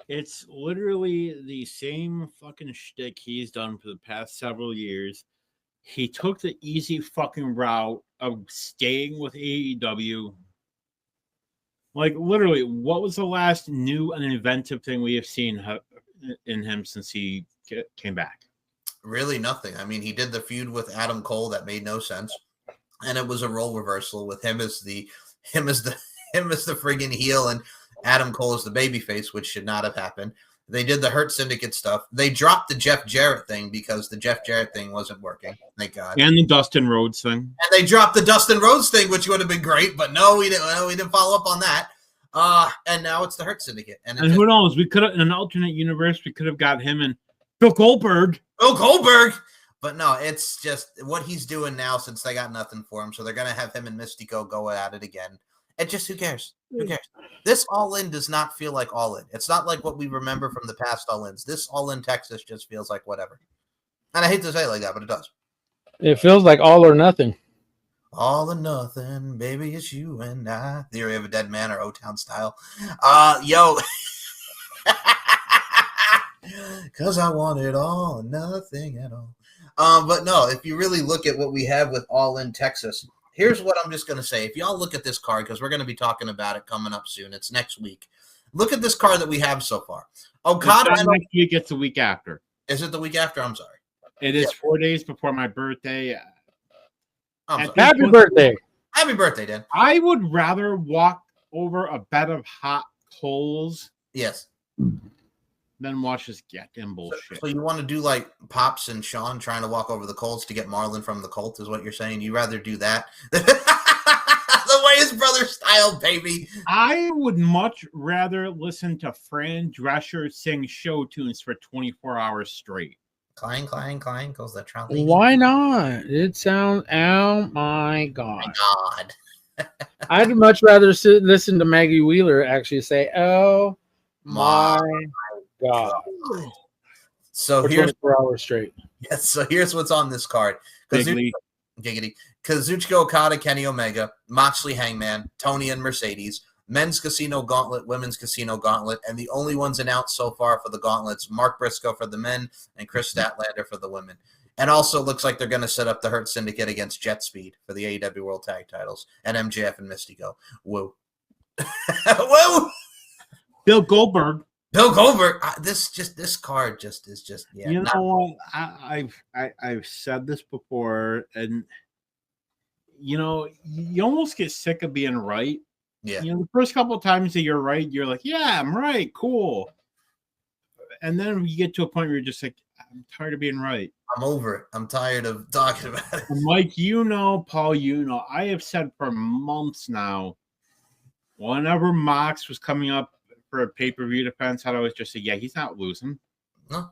It's literally the same fucking shtick he's done for the past several years. He took the easy fucking route of staying with AEW. Like, literally, what was the last new and inventive thing we have seen in him since he came back? Really nothing. I mean, he did the feud with Adam Cole that made no sense, and it was a role reversal with him as the friggin' heel and Adam Cole as the babyface, which should not have happened. They did the Hurt Syndicate stuff. They dropped the Jeff Jarrett thing because the Jeff Jarrett thing wasn't working. Thank God. And the Dustin Rhodes thing. And they dropped the Dustin Rhodes thing, which would have been great, but no, we didn't follow up on that. And now it's the Hurt Syndicate. And who knows? We could have, in an alternate universe, we could have got him and Bill Goldberg. Bill Goldberg. But no, it's just what he's doing now since they got nothing for him. So they're going to have him and Mystico go at it again. And just who cares? Who cares? This All In does not feel like All In. It's not like what we remember from the past All Ins. This All In Texas just feels like whatever. And I hate to say it like that, but it does. It feels like all or nothing. All or nothing, baby, it's you and I. Theory of a Dead Man or O-Town style. Yo. Because I want it all, nothing at all. But no, if you really look at what we have with All In Texas, here's what I'm just going to say. If y'all look at this card, because we're going to be talking about it coming up soon. It's next week. Look at this card that we have so far. Okada It's and not next week, it's the week after. Is it the week after? I'm sorry. It is 4 days before my birthday. I'm At sorry. this Happy point- birthday. Happy birthday, Dan. I would rather walk over a bed of hot coals Yes. than watch this goddamn So, bullshit. so you want to do like Pops and Sean trying to walk over the Colts to get Marlon from the Colts is what you're saying? You rather do that? The way his brother styled, baby. I would much rather listen to Fran Drescher sing show tunes for 24 hours straight. Clang, clang, clang goes the trolley. Why not? It sounds. Oh my My god! God. I'd much rather listen to Maggie Wheeler actually say, "Oh my god!" So For here's 24 hours straight. yes, so here's what's on this card. Big league. Giggity. Kazuchika Okada, Kenny Omega, Moxley Hangman, Tony and Mercedes, Men's Casino Gauntlet, Women's Casino Gauntlet, and the only ones announced so far for the gauntlets, Mark Briscoe for the men and Chris Statlander for the women. And also looks like they're going to set up the Hurt Syndicate against Jet Speed for the AEW World Tag Titles and MJF and Mystico. Woo. Woo! Bill Goldberg. Bill Goldberg. This card is yeah. You not- know what? I've said this before, and you almost get sick of being right. yeah. The first couple of times that you're right, you're like, yeah, I'm right, cool. And then you get to a point where you're just like, I'm tired of being right. I'm over it. I'm tired of talking about it. And Mike, Paul, I have said for months now, whenever Mox was coming up for a pay-per-view defense, I'd always just say, yeah, he's not losing. No.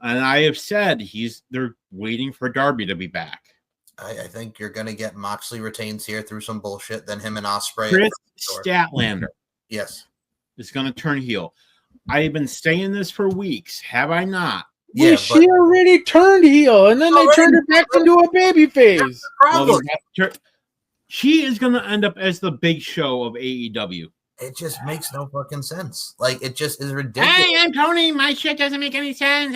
And I have said they're waiting for Darby to be back. I think you're gonna get Moxley retains here through some bullshit. Then him and Ospreay. Chris Statlander Yes. is going to turn heel. I have been saying this for weeks, have I not? Yeah, Wait, she already turned heel, and then they turned her back into a baby face. problem. She is going to end up as the big show of AEW. It just makes no fucking sense. Like it just is ridiculous. Hey, I'm Tony. My shit doesn't make any sense.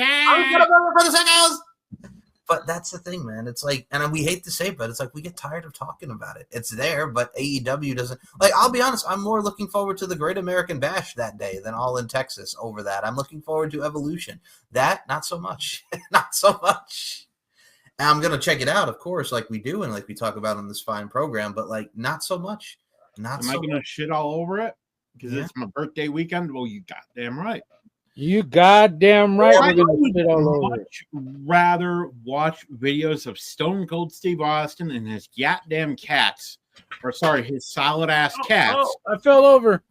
But that's the thing, man. It's like, and we hate to say it, but it's like we get tired of talking about it. It's there, but AEW doesn't. Like, I'll be honest, I'm more looking forward to the Great American Bash that day than All in Texas over that. I'm looking forward to Evolution. That, not so much. Not so much. And I'm going to check it out, of course, like we do and like we talk about on this fine program, but like not so much. Not Am I so going to much. shit all over it? Because Yeah. it's my birthday weekend? Well, you goddamn right. You goddamn right. I We're gonna would spit all over it. much rather watch videos of Stone Cold Steve Austin and his goddamn cats. Or sorry, his solid ass cats. Oh, I fell over.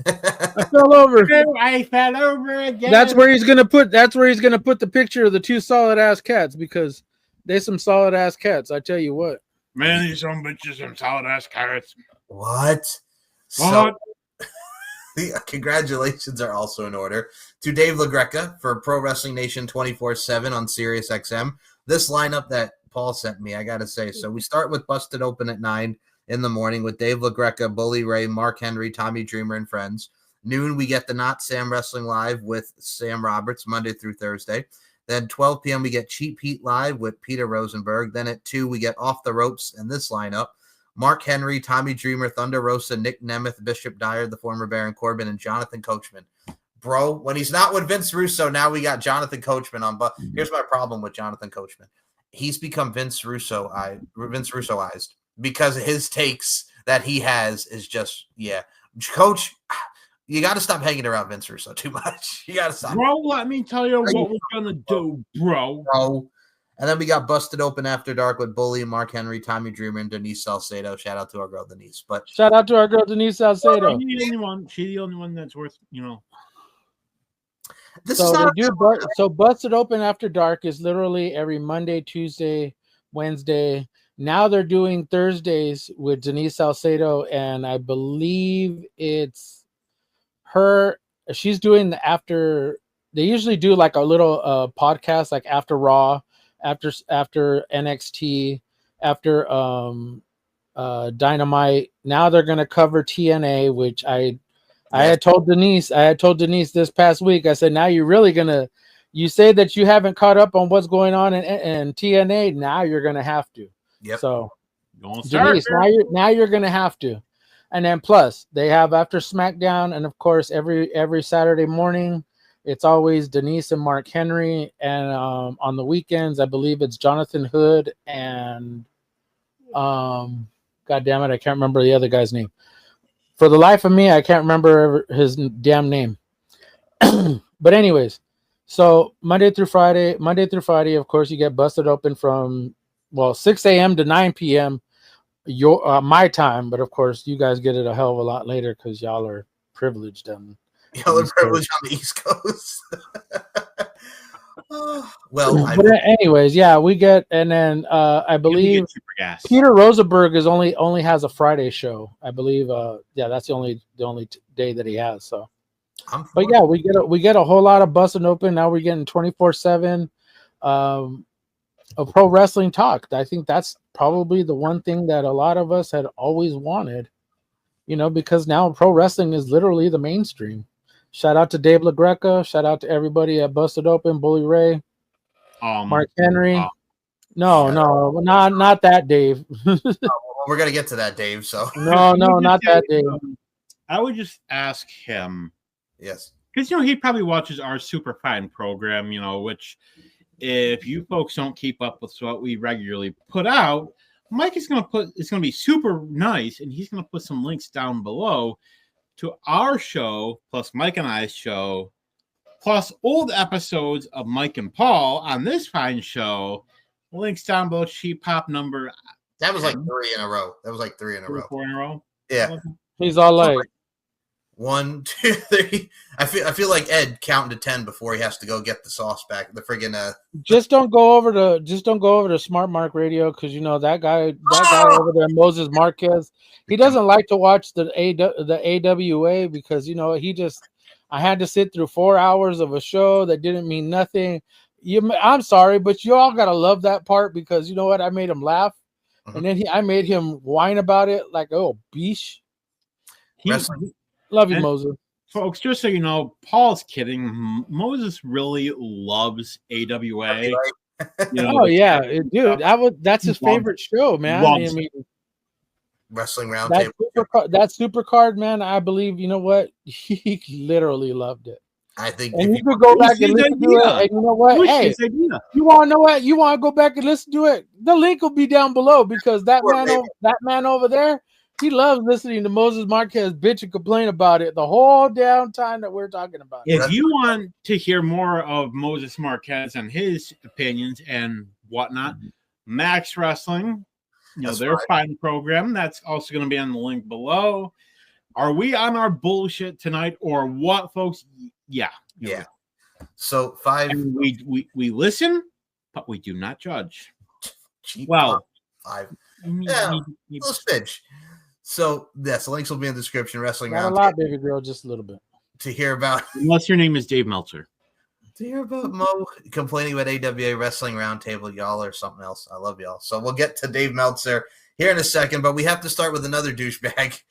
I fell over. I fell over again. That's where he's gonna put. That's where he's gonna put the picture of the two solid ass cats because they some solid ass cats. I tell you what. Man, these some bitches and solid ass cats. What? What? Congratulations are also in order to Dave LaGreca for Pro Wrestling Nation 24/7 on Sirius XM. This lineup that Paul sent me, I got to say. So we start with Busted Open at 9 in the morning with Dave LaGreca, Bully Ray, Mark Henry, Tommy Dreamer, and friends. Noon, we get the Not Sam Wrestling Live with Sam Roberts, Monday through Thursday. Then 12 p.m., we get Cheap Heat Live with Peter Rosenberg. Then at 2, we get Off the Ropes in this lineup. Mark Henry, Tommy Dreamer, Thunder Rosa, Nick Nemeth, Bishop Dyer, the former Baron Corbin, and Jonathan Coachman. Bro, when he's not with Vince Russo, now we got Jonathan Coachman on. But here's my problem with Jonathan Coachman. He's become Vince Russo-ized because his takes that he has is just, yeah. Coach, you got to stop hanging around Vince Russo too much. You got to stop. Bro, let me tell you what we're going to do, bro. Bro. And then we got Busted Open After Dark with Bully, Mark Henry, Tommy Dreamer, and Denise Salcedo. Shout out to our girl Denise. But Shout out to our girl Denise Salcedo. She's the only one that's worth, this So is they not do. So Busted Open After Dark is literally every Monday, Tuesday, Wednesday. Now they're doing Thursdays with Denise Salcedo, and I believe it's her. She's doing the after. They usually do like a little podcast, like after Raw, after NXT, after Dynamite. Now they're gonna cover TNA, which I had told Denise this past week. I said, now you're really gonna. You say that you haven't caught up on what's going on in TNA. Now you're gonna have to. Yep. So Don't Denise, now you're gonna have to. And then plus they have after SmackDown, and of course every Saturday morning it's always Denise and Mark Henry, and on the weekends, I believe it's Jonathan Hood and God damn it, I can't remember the other guy's name. For the life of me, I can't remember his damn name. But anyways, so Monday through Friday, of course, you get busted open from 6 a.m. to 9 p.m. your my time, but of course, you guys get it a hell of a lot later because y'all are privileged and Y'all are privileged on the East Coast. Well, but anyways, yeah, we get, and then I believe Super gas. Peter Rosenberg is only has a Friday show. I believe, that's the only day that he has. So, but yeah, we get a whole lot of busting open. Now we're getting 24/7 of pro wrestling talk. I think that's probably the one thing that a lot of us had always wanted, because now pro wrestling is literally the mainstream. Shout out to Dave LaGreca. Shout out to everybody at Busted Open, Bully Ray, Mark Henry. No, not that Dave. We're gonna get to that, Dave. So no, not that Dave. I would just ask him. Yes, because he probably watches our super fine program. Which if you folks don't keep up with what we regularly put out, Mike is going to be super nice, and he's going to put some links down below to our show, plus Mike and I's show, plus old episodes of Mike and Paul on this fine show. Links down below. Sheet pop number. That was like 3 in a row. 4 in a row. Yeah. He's all like 1, 2, 3. I feel like Ed counting to 10 before he has to go get the sauce back. The friggin' just don't go over to Smart Mark Radio, because that guy over there, Moses Marquez, he doesn't like to watch the AWA because I had to sit through 4 hours of a show that didn't mean nothing. I'm sorry, but you all gotta love that part, because you know what? I made him laugh, and then I made him whine about it like, oh, beesh. Love you, Moses. Folks, just so you know, Paul's kidding. Moses really loves AWA. Oh yeah, dude, that's his favorite show, man. I mean, Wrestling Roundtable. That Supercard, man. I believe, you know what? He literally loved it. I think, and you could go back and listen to it. And you know what? Hey, you want to know what? You want to go back and listen to it? The link will be down below, because that man over there, he loves listening to Moses Marquez bitch and complain about it the whole damn time that we're talking about it. If you want to hear more of Moses Marquez and his opinions and whatnot, Max Wrestling, their fine program, that's also going to be on the link below. Are we on our bullshit tonight or what, folks? Yeah. So 5. And we listen, but we do not judge. Cheap 5. Yeah, little smidge. So yes, the links will be in the description. Wrestling Not a lot, baby girl, just a little bit. To hear about, unless your name is Dave Meltzer. To hear about Mo complaining about AWA Wrestling Roundtable, y'all, or something else. I love y'all. So we'll get to Dave Meltzer here in a second, but we have to start with another douchebag,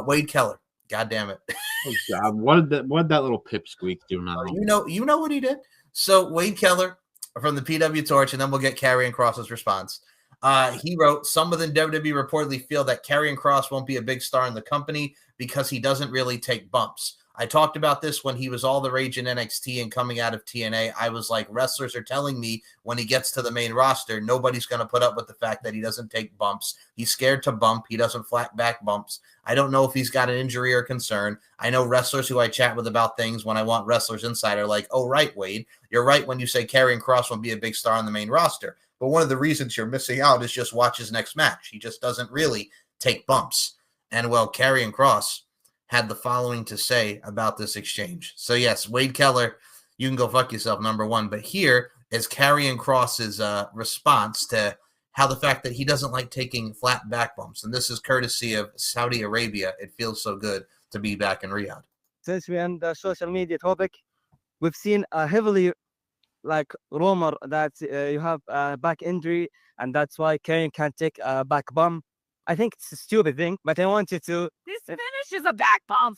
Wade Keller. God damn it! Oh God, what did that little pipsqueak do now? You know what he did. So Wade Keller from the PW Torch, and then we'll get Karrion Kross's response. He wrote, some within WWE reportedly feel that Karrion Kross won't be a big star in the company because he doesn't really take bumps. I talked about this when he was all the rage in NXT and coming out of TNA. I was like, wrestlers are telling me when he gets to the main roster, nobody's going to put up with the fact that he doesn't take bumps. He's scared to bump. He doesn't flat back bumps. I don't know if he's got an injury or concern. I know wrestlers who I chat with about things when I want Wrestlers Insider are like, oh, right, Wade, you're right when you say Karrion Kross won't be a big star on the main roster. But one of the reasons you're missing out is just watch his next match. He just doesn't really take bumps. And, well, Karrion Kross had the following to say about this exchange. So, yes, Wade Keller, you can go fuck yourself, number one. But here is Karrion Kross's response to how the fact that he doesn't like taking flat back bumps. And this is courtesy of Saudi Arabia. It feels so good to be back in Riyadh. Since we're on the social media topic, we've seen a heavily rumor that you have a back injury, and that's why Karrion can't take a back bump. I think it's a stupid thing, but I want you to. This finish is a back bump.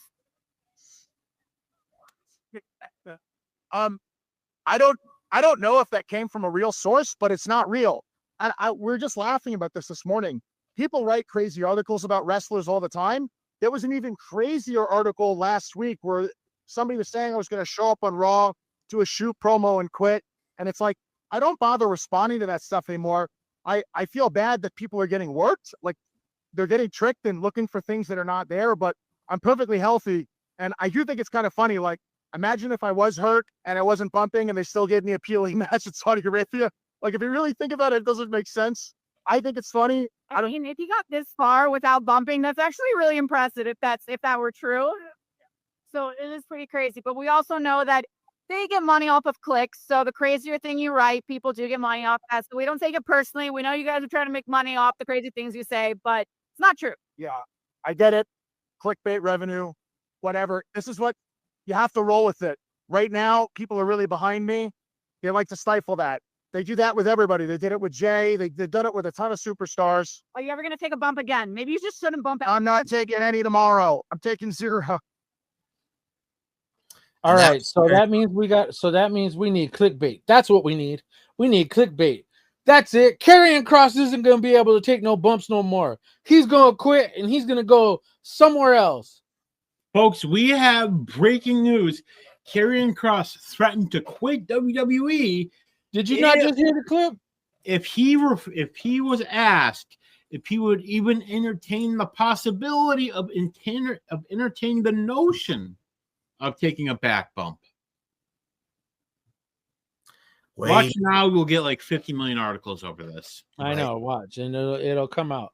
I don't know if that came from a real source, but it's not real. And we're just laughing about this morning. People write crazy articles about wrestlers all the time. There was an even crazier article last week where somebody was saying I was going to show up on Raw, do a shoot promo and quit. And it's like, I don't bother responding to that stuff anymore. I feel bad that people are getting worked. Like they're getting tricked and looking for things that are not there, but I'm perfectly healthy. And I do think it's kind of funny. Like, imagine if I was hurt and I wasn't bumping and they still gave me a appealing match at Saudi Arabia. Like, if you really think about it, it doesn't make sense. I think it's funny. I mean, if you got this far without bumping, that's actually really impressive if that were true. So it is pretty crazy. But we also know that they get money off of clicks. So the crazier thing you write, people do get money off that. So we don't take it personally. We know you guys are trying to make money off the crazy things you say, but it's not true. Yeah, I get it. Clickbait revenue, whatever. This is what you have to roll with it. Right now, people are really behind me. They like to stifle that. They do that with everybody. They did it with Jay. They've done it with a ton of superstars. Are you ever going to take a bump again? Maybe you just shouldn't bump it. I'm not taking any tomorrow. I'm taking 0. All right, so that means we need clickbait. That's what we need. We need clickbait. That's it. Karrion Kross isn't going to be able to take no bumps no more. He's going to quit and he's going to go somewhere else. Folks, we have breaking news. Karrion Kross threatened to quit WWE. Did you not just hear the clip? If he was asked if he would even entertain the possibility of entertaining the notion of taking a back bump. Watch now, we'll get like 50 million articles over this. I know, watch, and it'll come out.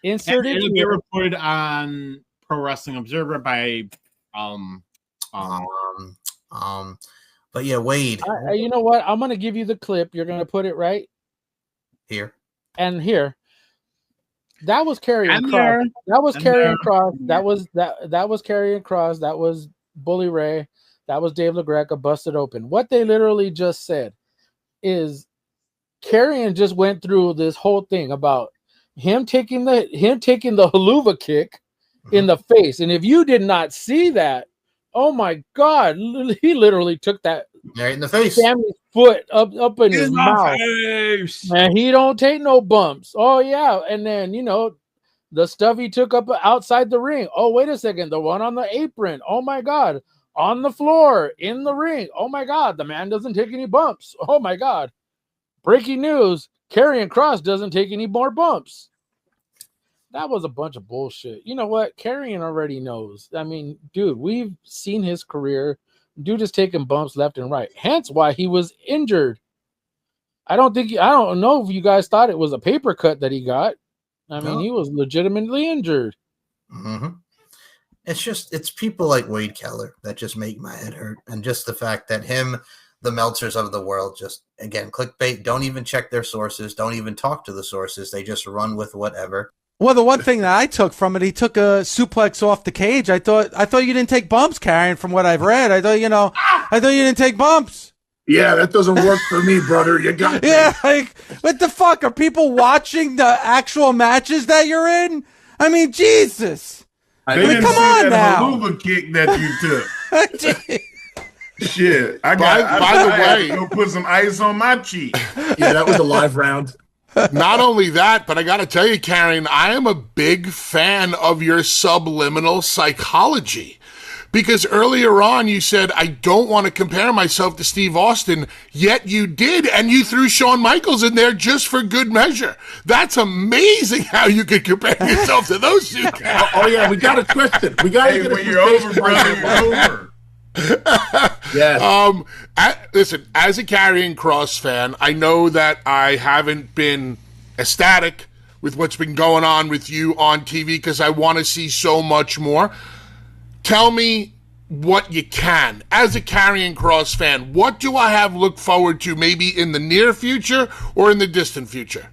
It'll be reported on Pro Wrestling Observer by but yeah, Wade. You know what? I'm gonna give you the clip. You're gonna put it right here and here. That was Karrion Kross. That was Karrion Kross. That was Karrion Kross. That was Bully Ray. That was Dave LaGreca busted open. What they literally just said is Karrion just went through this whole thing about him taking the haluva kick in the face. And if you did not see that, oh my God, he literally took that right in the face. Sammy's foot up in his mouth. And he don't take no bumps. Oh yeah. And then, the stuff he took up outside the ring. Oh, wait a second. The one on the apron. Oh my God. On the floor, in the ring. Oh my God. The man doesn't take any bumps. Oh my God. Breaking news. Karrion Kross doesn't take any more bumps. That was a bunch of bullshit. You know what? Karrion already knows. I mean, dude, we've seen his career. Dude is taking bumps left and right. Hence why he was injured. I don't know if you guys thought it was a paper cut that he got. I mean, he was legitimately injured. Mm-hmm. It's people like Wade Keller that just make my head hurt. And just the fact that the Meltzers of the world, just, again, clickbait, don't even check their sources, don't even talk to the sources. They just run with whatever. Well, the one thing that I took from it, he took a suplex off the cage. I thought you didn't take bumps, Karrion, from what I've read. I thought you didn't take bumps. Yeah, that doesn't work for me, brother. You got me. Yeah, like, what the fuck? Are people watching the actual matches that you're in? I mean, Jesus. They didn't come see on that now. haluva kick that you took. Shit. By the way, go put some ice on my cheek. Yeah, that was a live round. Not only that, but I got to tell you, Karrion, I am a big fan of your subliminal psychology. Because earlier on you said, I don't want to compare myself to Steve Austin, yet you did, and you threw Shawn Michaels in there just for good measure. That's amazing how you could compare yourself to those two guys. Oh yeah, we got to twist it. We got to get when you're over, brother, you're over. Yes. Listen, as a Karrion Kross fan, I know that I haven't been ecstatic with what's been going on with you on TV because I want to see so much more. Tell me what you can. As a Karrion Kross fan, what do I have look forward to maybe in the near future or in the distant future?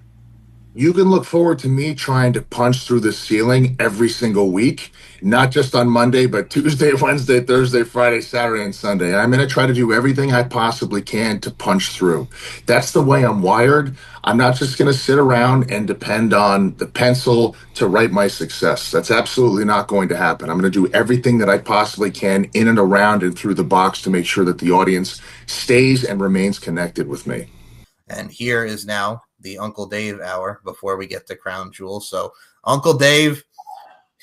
You can look forward to me trying to punch through the ceiling every single week, not just on Monday, but Tuesday, Wednesday, Thursday, Friday, Saturday, and Sunday. And I'm going to try to do everything I possibly can to punch through. That's the way I'm wired. I'm not just going to sit around and depend on the pencil to write my success. That's absolutely not going to happen. I'm going to do everything that I possibly can in and around and through the box to make sure that the audience stays and remains connected with me. And here is now the Uncle Dave hour before we get to Crown Jewel. So, Uncle Dave,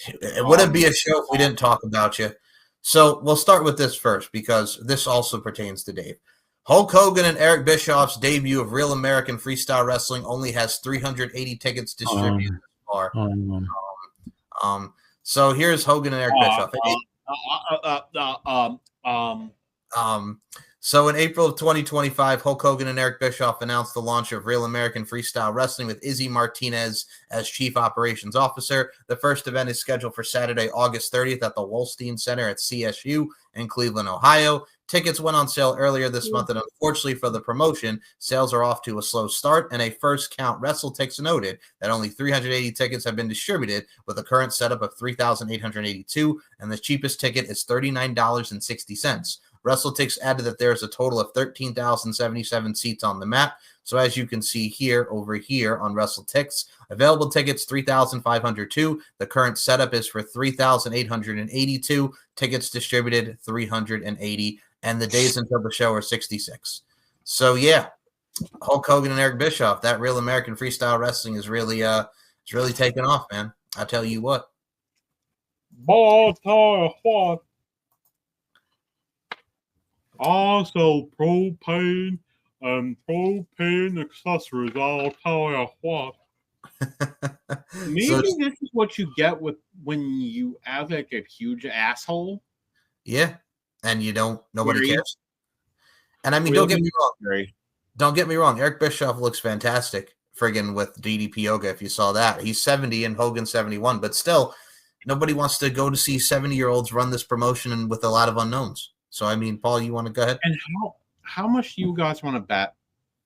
it wouldn't be a show if we didn't talk about you. So we'll start with this first because this also pertains to Dave. Hulk Hogan and Eric Bischoff's debut of Real American Freestyle Wrestling only has 380 tickets distributed so far. So here's Hogan and Eric Bischoff. So in April of 2025, Hulk Hogan and Eric Bischoff announced the launch of Real American Freestyle Wrestling with Izzy Martinez as Chief Operations Officer. The first event is scheduled for Saturday, August 30th at the Wolstein Center at CSU in Cleveland, Ohio. Tickets went on sale earlier this month, and unfortunately for the promotion, sales are off to a slow start, and a first count WrestleTix noted that only 380 tickets have been distributed with a current setup of 3,882, and the cheapest ticket is $39.60. WrestleTix added that there is a total of 13,077 seats on the map. So as you can see here, over here on WrestleTix, available tickets 3,502. The current setup is for 3,882. Tickets distributed 380, and the days until the show are 66. So yeah, Hulk Hogan and Eric Bischoff, that Real American Freestyle Wrestling is really taking off, man. I tell you what. Also, propane and propane accessories. I'll tell you what. Maybe this is what you get with when you have like a huge asshole. Yeah, and nobody cares. And I mean, don't get me wrong. Eric Bischoff looks fantastic, friggin' with DDP Yoga. If you saw that, he's 70 and Hogan's 71, but still, nobody wants to go to see 70-year-olds run this promotion and with a lot of unknowns. So, I mean, Paul, you want to go ahead? And how much do you guys want to bet?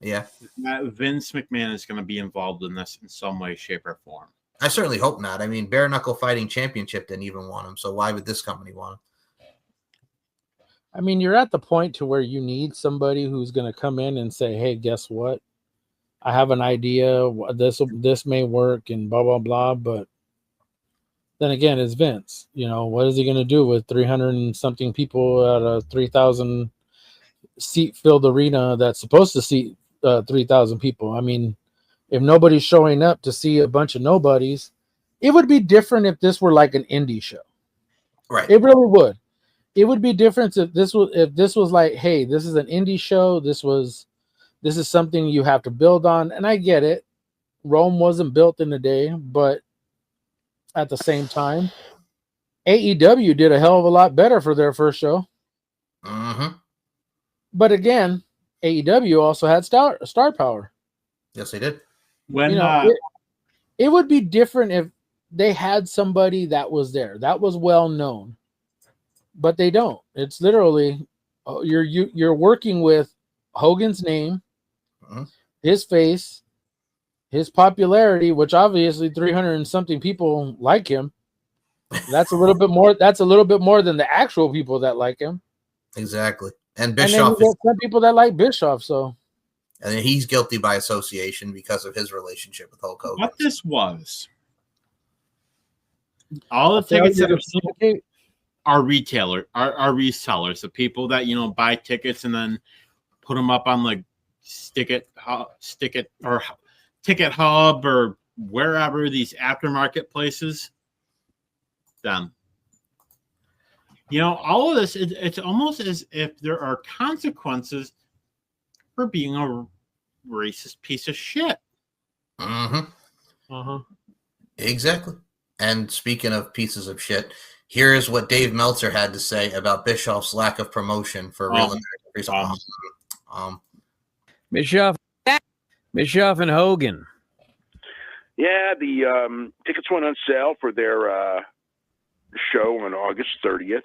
Yeah. That Vince McMahon is going to be involved in this in some way, shape, or form. I certainly hope not. I mean, Bare Knuckle Fighting Championship didn't even want him, so why would this company want him? I mean, you're at the point to where you need somebody who's going to come in and say, hey, guess what? I have an idea. This may work and blah, blah, blah, but then again, it's Vince. You know, what is he going to do with 300 and something people at a 3,000 seat filled arena that's supposed to seat 3,000 people? I mean, if nobody's showing up to see a bunch of nobodies, it would be different if this were like an indie show. Right. It really would. It would be different if this was like, hey, this is an indie show. This is something you have to build on. And I get it. Rome wasn't built in a day, but at the same time, AEW did a hell of a lot better for their first show. Mm-hmm. But again, AEW also had star power. Yes, they did. When it would be different if they had somebody that was there, that was well known, but they don't. It's literally you're working with Hogan's name, his face, his popularity, which obviously 300 and something people like him. That's a little bit more. That's a little bit more than the actual people that like him. Exactly. And And Bischoff then you get some people that like Bischoff. So and he's guilty by association because of his relationship with Hulk Hogan. what this was, all the tickets that are sold are resellers, the people that buy tickets and then put them up on like Stick It or Ticket Hub or wherever, these aftermarket places. Them. All of this, it's almost as if there are consequences for being a racist piece of shit. Mm-hmm. Exactly. And speaking of pieces of shit, here's what Dave Meltzer had to say about Bischoff's lack of promotion for Real American Freestyle. Bischoff and Hogan. Yeah, the tickets went on sale for their show on August 30th,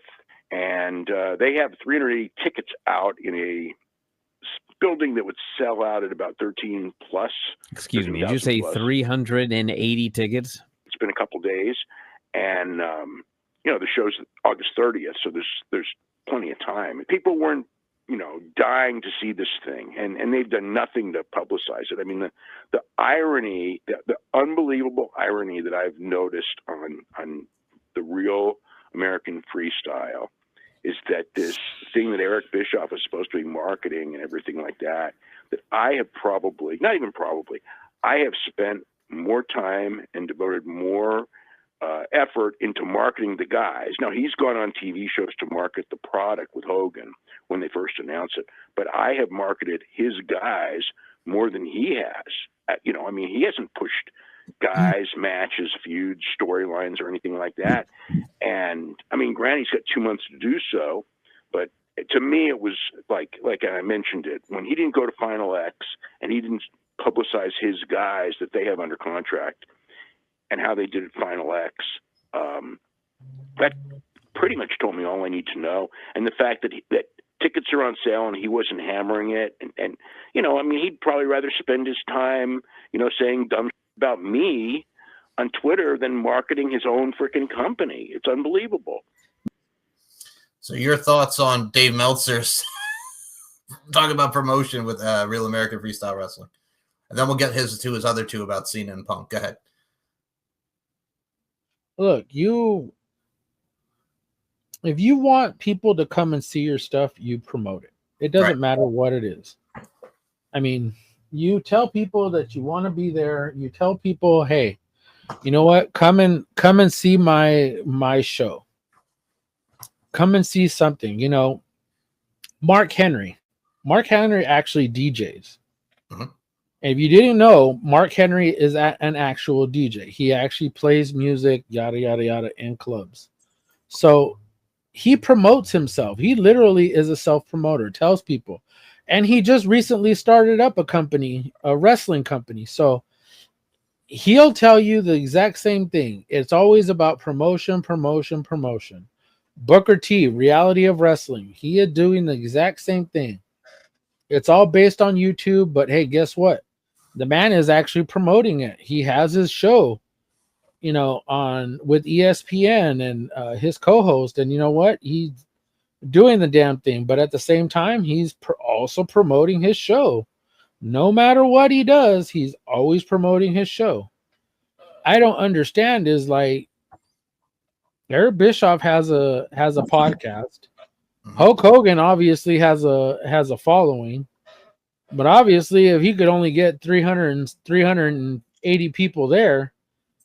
and they have 380 tickets out in a building that would sell out at about 13 plus. Excuse me, did you say 380 tickets? It's been a couple days, and the show's August 30th, so there's plenty of time. People weren't dying to see this thing, and they've done nothing to publicize it. I mean, the irony, the unbelievable irony that I've noticed on the Real American Freestyle is that this thing that Eric Bischoff is supposed to be marketing and everything like that I have I have spent more time and devoted more effort into marketing the guys. Now, he's gone on TV shows to market the product with Hogan when they first announced it, but I have marketed his guys more than he has. I mean, he hasn't pushed guys, matches, feuds, storylines, or anything like that. And I mean, granted, he's got 2 months to do so, but to me, it was like I mentioned it, when he didn't go to Final X and he didn't publicize his guys that they have under contract and how they did at Final X, that pretty much told me all I need to know. And the fact that that tickets are on sale and he wasn't hammering it, and I mean, he'd probably rather spend his time, saying dumb about me on Twitter than marketing his own freaking company. It's unbelievable. So your thoughts on Dave Meltzer's talk about promotion with Real American Freestyle Wrestling? And then we'll get his other two about Cena and Punk. Go ahead. Look, if you want people to come and see your stuff, you promote it. It doesn't matter what it is. I mean, you tell people that you want to be there. You tell people, hey, you know what? Come and see my show. Come and see something. Mark Henry actually DJs. Mm-hmm. If you didn't know, Mark Henry is an actual DJ. He actually plays music, yada, yada, yada, in clubs. So he promotes himself. He literally is a self-promoter, tells people. And he just recently started up a wrestling company. So he'll tell you the exact same thing. It's always about promotion, promotion, promotion. Booker T, Reality of Wrestling. He is doing the exact same thing. It's all based on YouTube, but hey, guess what? The man is actually promoting it. He has his show, on with ESPN and his co-host, and you know what? He's doing the damn thing, but at the same time, he's also promoting his show. No matter what he does, he's always promoting his show. I don't understand is like Eric Bischoff has a podcast. Hulk Hogan obviously has a following. But obviously, if he could only get 380 people there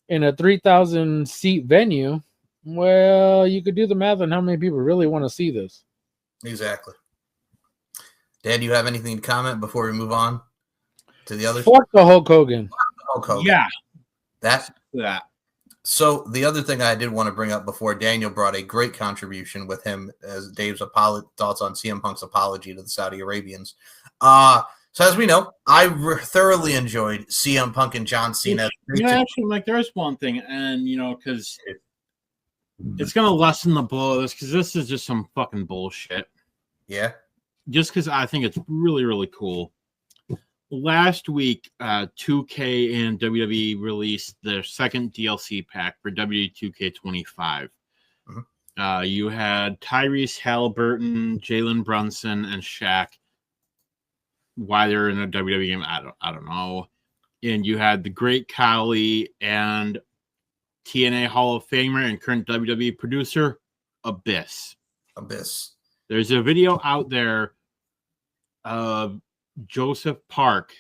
in a 3,000 seat venue, well, you could do the math on how many people really want to see this. Exactly. Dan, do you have anything to comment before we move on to the other? Fuck the Hulk Hogan. Hulk Hogan. Yeah. That. So the other thing I did want to bring up before Daniel brought a great contribution with him as Dave's thoughts on CM Punk's apology to the Saudi Arabians. So as we know, I thoroughly enjoyed CM Punk and John Cena. Actually, there's one thing, and because it's gonna lessen the blow of this, because this is just some fucking bullshit. Yeah. Just because I think it's really, really cool. Last week, 2K and WWE released their second DLC pack for WWE2K25. Mm-hmm. You had Tyrese Halliburton, Jalen Brunson, and Shaq. Why they're in a WWE game, I don't know. And you had the Great Khali and TNA Hall of Famer and current WWE producer, Abyss. There's a video out there of Joseph Park.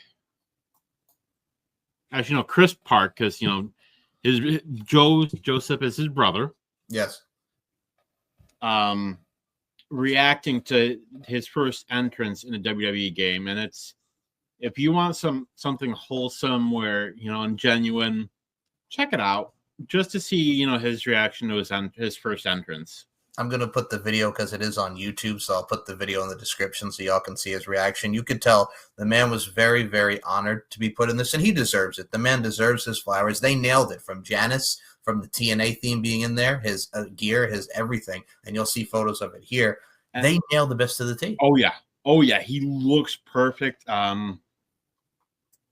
Actually, no, Chris Park, because Joseph is his brother. Yes. Reacting to his first entrance in a WWE game, and it's, if you want something wholesome and genuine, check it out just to see his reaction to his first entrance. I'm gonna put the video because it is on YouTube, so I'll put the video in the description so y'all can see his reaction. You could tell the man was very, very honored to be put in this, and he deserves it. The man deserves his flowers. They nailed it, from Janice, from the TNA theme being in there, his gear, his everything, and you'll see photos of it here. And they nailed the best of the tape. Oh yeah, he looks perfect.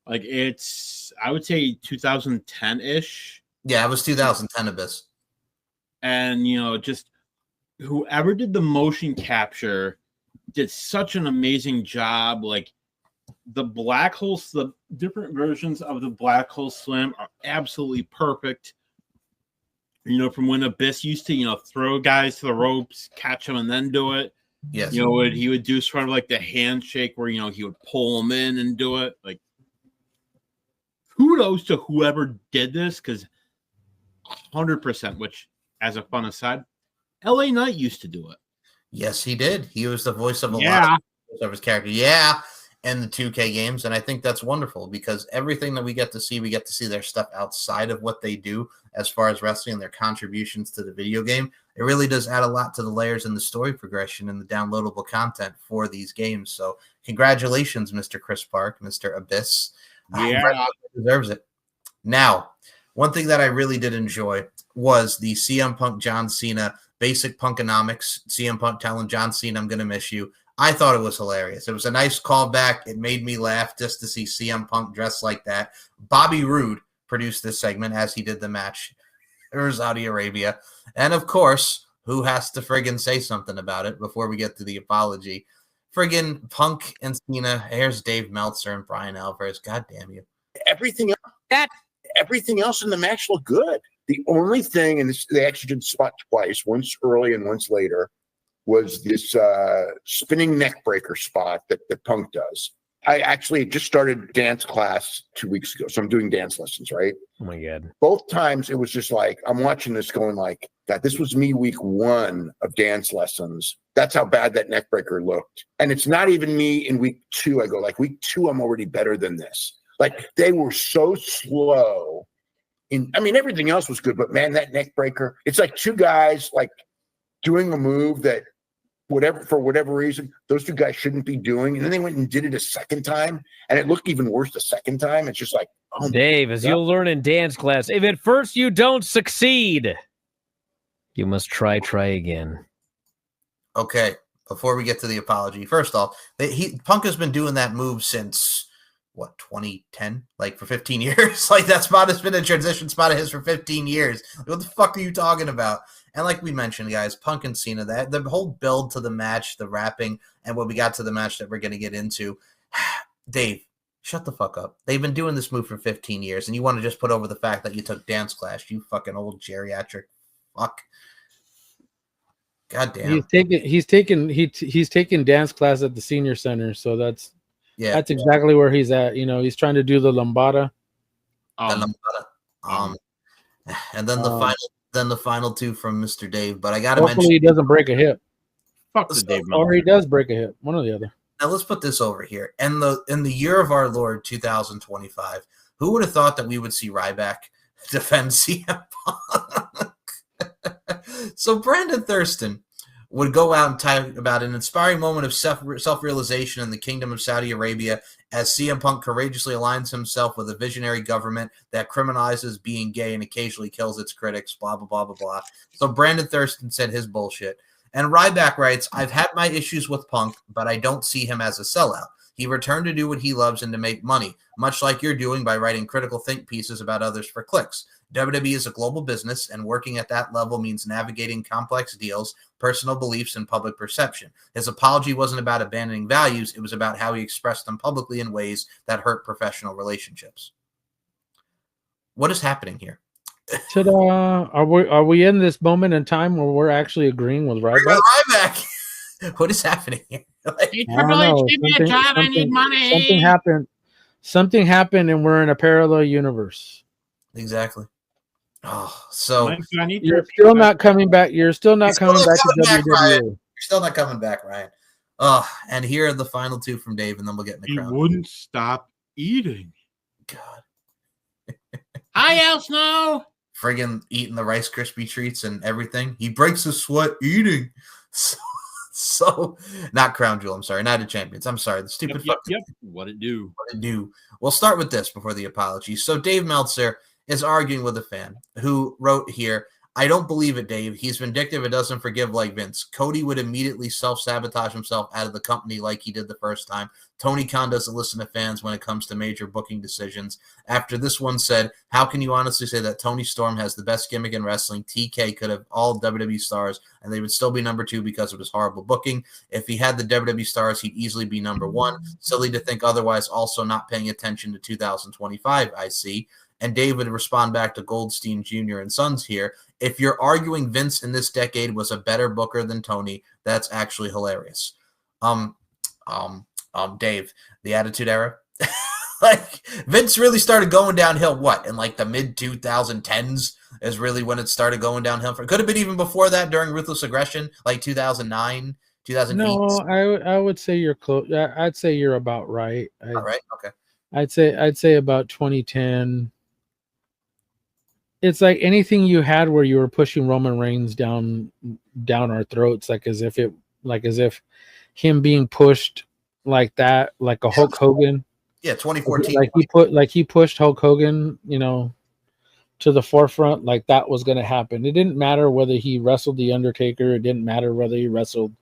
It's, I would say 2010-ish. Yeah, it was 2010 Abyss. And just whoever did the motion capture did such an amazing job. Like the black holes, the different versions of the Black Hole Slam are absolutely perfect. From when Abyss used to, throw guys to the ropes, catch them, and then do it. Yes. He would do sort of like the handshake where, he would pull them in and do it. Like, kudos to whoever did this, because 100%. Which, as a fun aside, LA Knight used to do it. Yes, he did. He was the voice of a lot Yeah. of his character. Yeah. And the 2K games. And I think that's wonderful because everything that we get to see their stuff outside of what they do as far as wrestling and their contributions to the video game. It really does add a lot to the layers and the story progression and the downloadable content for these games. So congratulations, Mr. Chris Park, Mr. Abyss. Yeah. He deserves it. Now, one thing that I really did enjoy was the CM Punk John Cena basic punkonomics. CM Punk telling John Cena, I'm going to miss you. I thought it was hilarious. It was a nice callback. It made me laugh just to see CM Punk dressed like that. Bobby Roode produced this segment as he did the match for Saudi Arabia. And, of course, who has to friggin' say something about it before we get to the apology? Friggin' Punk and Cena. Here's Dave Meltzer and Brian Alvarez. God damn you. Everything else in the match looked good. The only thing, and they actually did spot twice, once early and once later, was this spinning neck breaker spot that Punk does. I actually just started dance class 2 weeks ago, so I'm doing dance lessons, right? Oh my God. Both times it was just like, I'm watching this going like, God, this was me week 1 of dance lessons. That's how bad that neck breaker looked. And it's not even me in week 2. I go like, week 2, I'm already better than this. Like they were so slow. Everything else was good, but man, that neck breaker, it's like two guys like doing a move that for whatever reason, those two guys shouldn't be doing. And then they went and did it a second time, and it looked even worse the second time. It's just like, oh, Dave, as you'll learn in dance class, if at first you don't succeed, you must try again. Okay, before we get to the apology, first off, Punk has been doing that move since, 2010? Like for 15 years? Like that spot has been a transition spot of his for 15 years. What the fuck are you talking about? And like we mentioned, guys, Punk and Cena, the whole build to the match, the rapping, and what we got to the match that we're going to get into. Dave, shut the fuck up. They've been doing this move for 15 years, and you want to just put over the fact that you took dance class, you fucking old geriatric fuck. God damn. He's taking dance class at the senior center, so that's exactly where he's at. He's trying to do the lambada. And then the final two from Mr. Dave. But I gotta mention, hopefully he doesn't break a hip. Fuck the Dave. Or he does break a hip. One or the other. Now let's put this over here. In the year of our Lord 2025, who would have thought that we would see Ryback defend CM Punk? So Brandon Thurston would go out and talk about an inspiring moment of self-realization in the Kingdom of Saudi Arabia as CM Punk courageously aligns himself with a visionary government that criminalizes being gay and occasionally kills its critics, blah, blah, blah, blah, blah. So Brandon Thurston said his bullshit. And Ryback writes, I've had my issues with Punk, but I don't see him as a sellout. He returned to do what he loves and to make money, much like you're doing by writing critical think pieces about others for clicks. WWE is a global business, and working at that level means navigating complex deals, personal beliefs, and public perception. His apology wasn't about abandoning values. It was about how he expressed them publicly in ways that hurt professional relationships. What is happening here? Are we in this moment in time where we're actually agreeing with Ryback? What is happening here? Give me a job. I need money. Something happened, and we're in a parallel universe. Exactly. Oh, so you're still not coming back. You're still not coming back to WWE. You're still not coming back, Ryan. Oh, and here are the final two from Dave, and then we'll get in the crowd. He wouldn't stop eating. God. I else know. Friggin' eating the Rice Krispie treats and everything. He breaks his sweat eating. So not Crown Jewel. I'm sorry, Night of Champions. I'm sorry. The stupid. Yep. What it do? We'll start with this before the apology. So Dave Meltzer is arguing with a fan who wrote here, I don't believe it, Dave. He's vindictive and doesn't forgive like Vince. Cody would immediately self-sabotage himself out of the company like he did the first time. Tony Khan doesn't listen to fans when it comes to major booking decisions. After this one said, how can you honestly say that Tony Storm has the best gimmick in wrestling? TK could have all WWE stars, and they would still be number 2 because of his horrible booking. If he had the WWE stars, he'd easily be number 1. Silly to think otherwise, also not paying attention to 2025, I see. And Dave would respond back to Goldstein Jr. and Sons here. If you're arguing Vince in this decade was a better booker than Tony, that's actually hilarious. Dave, the Attitude Era. Like Vince really started going downhill. What in like the mid 2010s is really when it started going downhill. Could have been even before that during Ruthless Aggression, like 2009, 2008. No, I would say you're close. I'd say you're about right. All right, okay. I'd say about 2010. It's like anything you had where you were pushing Roman Reigns down our throats, like as if him being pushed like that, like a Hulk Hogan. Yeah, 2014. Like he pushed Hulk Hogan, to the forefront, like that was going to happen. It didn't matter whether he wrestled the Undertaker. It didn't matter whether he wrestled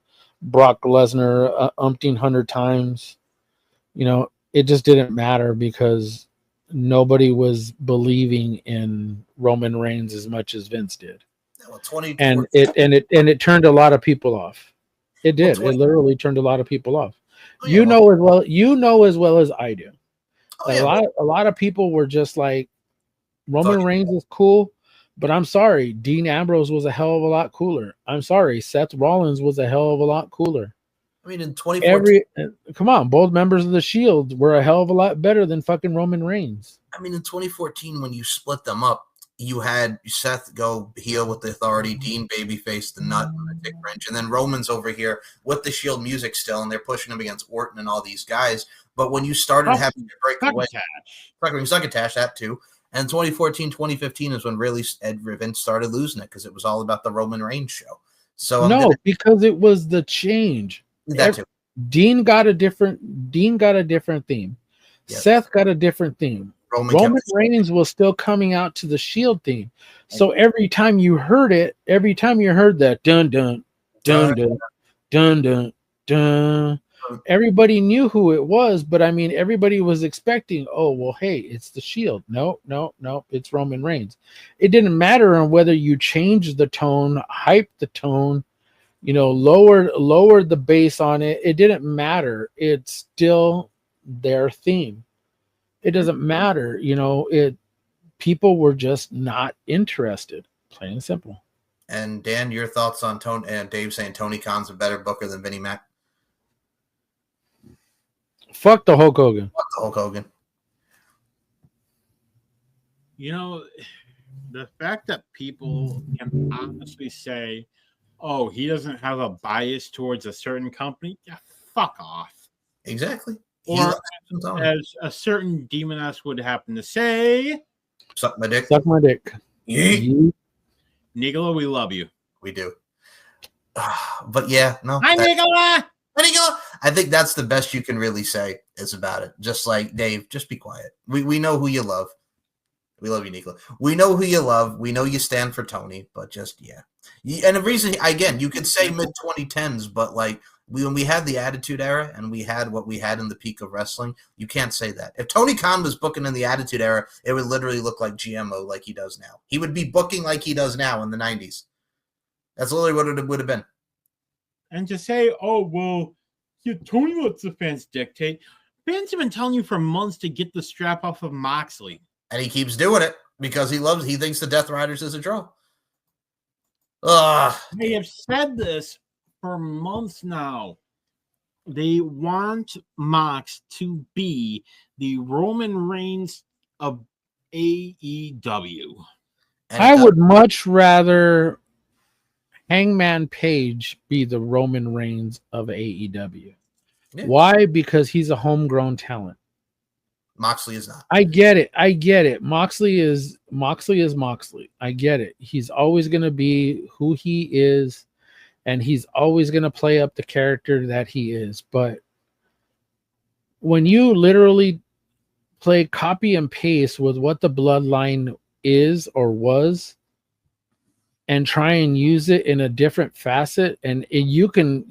Brock Lesnar umpteen 100 times. It just didn't matter because nobody was believing in Roman Reigns as much as Vince did. Well, and it turned a lot of people off. It did. It literally turned a lot of people off. Oh, yeah. You know as well as I do. Oh, yeah. A lot of people were just like, Roman Reigns is cool, but I'm sorry, Dean Ambrose was a hell of a lot cooler. I'm sorry, Seth Rollins was a hell of a lot cooler. I mean, in 2014, come on, both members of the Shield were a hell of a lot better than fucking Roman Reigns. I mean, in 2014, when you split them up, you had Seth go heel with the Authority, Dean babyface the Nut and the Dick Wrench, and then Roman's over here with the Shield music still, and they're pushing him against Orton and all these guys. But when you started having to break away, Succotash, that too. And 2014, 2015 is when really Vince started losing it because it was all about the Roman Reigns show. So because it was the change. That too. Dean got a different theme. Yep. Seth got a different theme. Roman Reigns was still coming out to the Shield theme. So every time you heard that dun dun dun dun dun dun dun, everybody knew who it was, but I mean everybody was expecting, oh well, hey, it's the Shield. No, it's Roman Reigns. It didn't matter on whether you changed the tone, hyped the tone, lowered the bass on it. It didn't matter. It's still their theme. It doesn't matter, people were just not interested, plain and simple. And Dan, your thoughts on Tony and Dave saying Tony Khan's a better booker than Vinnie Mac? Fuck the Hulk Hogan. Fuck the Hulk Hogan. The fact that people can honestly say, oh, he doesn't have a bias towards a certain company, yeah, fuck off. Exactly. Or as a certain demoness would happen to say, suck my dick. Suck my dick. Yeah. Nicola, we love you. We do. But yeah, no. Hi, Nicola. I think that's the best you can really say is about it. Just like Dave, just be quiet. We know who you love. We love you, Nicola. We know who you love. We know you stand for Tony, but just and the reason again, you could say mid 2010s, but like when we had the Attitude Era and we had what we had in the peak of wrestling, you can't say that. If Tony Khan was booking in the Attitude Era, it would literally look like GMO like he does now. He would be booking like he does now in the 90s. That's literally what it would have been. And to say, oh, well, Tony lets the fans dictate. Fans have been telling you for months to get the strap off of Moxley. And he keeps doing it because he thinks the Death Riders is a draw. They have said this for months now. They want Mox to be the Roman Reigns of AEW. I would much rather Hangman Page be the Roman Reigns of AEW. Yeah. Why? Because he's a homegrown talent. Moxley is not. I get it. Moxley is Moxley. I get it. He's always going to be who he is, and he's always going to play up the character that he is. But when you literally play copy and paste with what the bloodline is or was, and try and use it in a different facet, and you can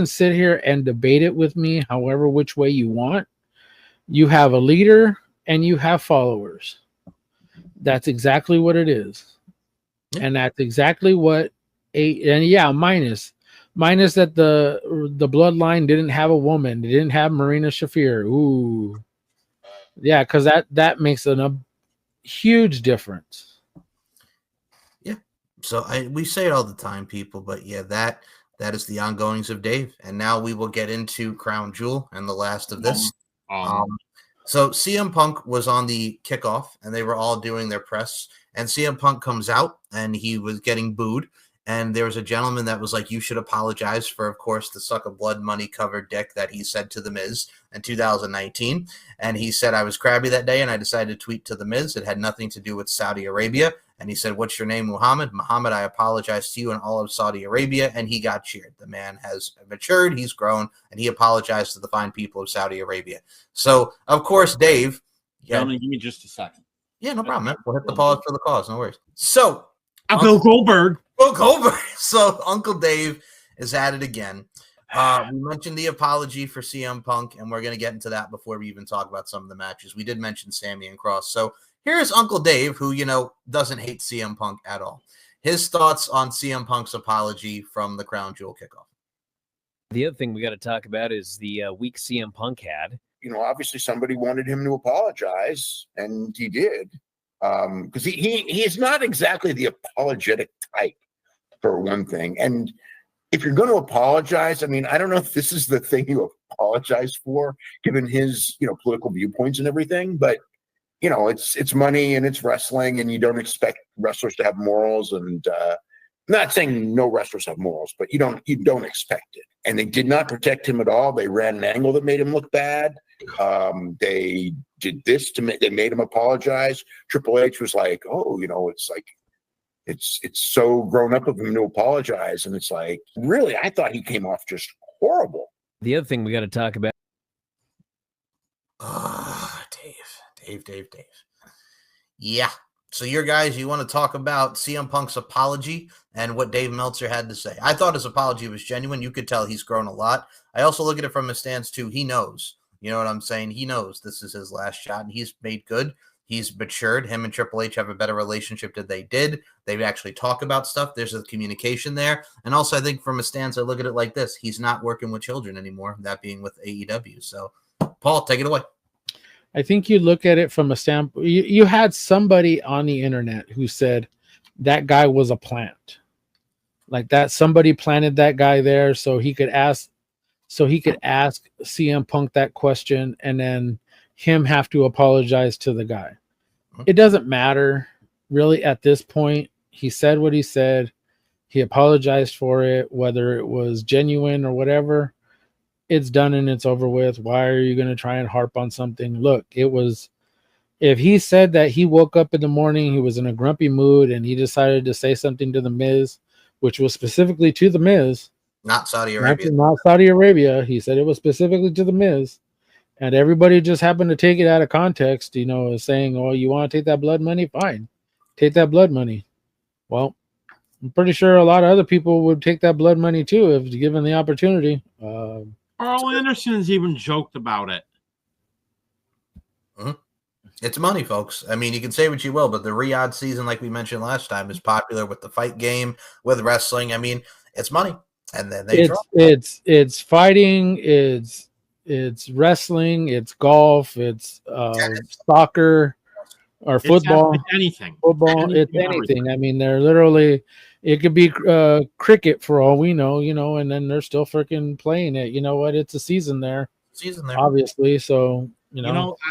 sit here and debate it with me however which way you want. You have a leader and you have followers. That's exactly what it is. Yeah. And that's exactly what minus that the bloodline didn't have a woman. They didn't have Marina Shafir. Ooh. Yeah, because that makes a huge difference. Yeah. So we say it all the time, people, but yeah, that is the ongoings of Dave. And now we will get into Crown Jewel and the last of this. So CM Punk was on the kickoff, and they were all doing their press. And CM Punk comes out, and he was getting booed. And there was a gentleman that was like, "You should apologize for, of course, the suck of blood money covered dick that he said to The Miz in 2019." And he said, "I was crabby that day, and I decided to tweet to The Miz. It had nothing to do with Saudi Arabia." And he said, "What's your name, Muhammad?" "Muhammad, I apologize to you and all of Saudi Arabia." And he got cheered. The man has matured, he's grown, and he apologized to the fine people of Saudi Arabia. So, of course, Dave. Gentlemen, give me just a second. Yeah, no problem, man. We'll hit the pause for the cause. No worries. So, Bill Goldberg. Bill Goldberg. So, Uncle Dave is at it again. We mentioned the apology for CM Punk, and we're going to get into that before we even talk about some of the matches. We did mention Sammy and Cross. So, here's Uncle Dave, who, doesn't hate CM Punk at all. His thoughts on CM Punk's apology from the Crown Jewel kickoff. The other thing we got to talk about is the week CM Punk had. Obviously somebody wanted him to apologize, and he did. Because he is not exactly the apologetic type, for one thing. And if you're going to apologize, I don't know if this is the thing you apologize for, given his, political viewpoints and everything, but it's money and it's wrestling, and you don't expect wrestlers to have morals. And not saying no wrestlers have morals, but you don't expect it. And they did not protect him at all. They ran an angle that made him look bad. They did this they made him apologize. Triple H was like, "Oh, it's like it's so grown up of him to apologize." And it's like, really, I thought he came off just horrible. The other thing we got to talk about. Dave. Yeah. So you want to talk about CM Punk's apology and what Dave Meltzer had to say. I thought his apology was genuine. You could tell he's grown a lot. I also look at it from his stance too. He knows, you know what I'm saying? He knows this is his last shot, and he's made good. He's matured. Him and Triple H have a better relationship than they did. They actually talk about stuff. There's a communication there. And also, I think from a stance, I look at it like this. He's not working with children anymore, that being with AEW. So, Paul, take it away. I think you look at it from a standpoint. You had somebody on the internet who said that guy was a plant, like that somebody planted that guy there so he could ask CM Punk that question, and then him have to apologize to the guy. It doesn't matter really at this point. He said what he said. He apologized for it, whether it was genuine or whatever. It's done and it's over with. Why are you going to try and harp on something? Look, if he said that he woke up in the morning, he was in a grumpy mood, and he decided to say something to The Miz, which was specifically to The Miz. Not Saudi Arabia. Not Saudi Arabia. He said it was specifically to The Miz. And everybody just happened to take it out of context, saying, "Oh, you want to take that blood money? Fine. Take that blood money." Well, I'm pretty sure a lot of other people would take that blood money too if given the opportunity. Carl Anderson's even joked about it. It's money, folks. You can say what you will, but the Riyadh season, like we mentioned last time, is popular with the fight game, with wrestling. It's money. And then it's fighting, it's wrestling, it's golf, it's soccer or football. It's anything. Football, it's anything. They're literally, it could be cricket for all we know, and then they're still freaking playing it. You know what? It's a season there. Obviously. So,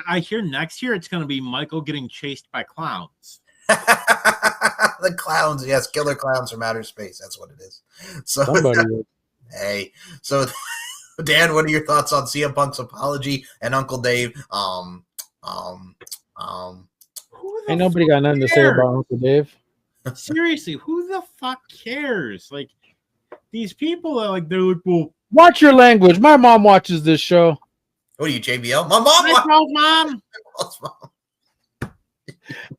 I hear next year it's going to be Michael getting chased by clowns. The clowns, yes, killer clowns from outer space. That's what it is. So, hey, so Dan, what are your thoughts on CM Punk's apology and Uncle Dave? Ain't nobody got nothing to say about Uncle Dave. Seriously, who the fuck cares? Like, these people are like, they're like, well, watch your language. My mom watches this show. What are you, JBL? My mom. Mom.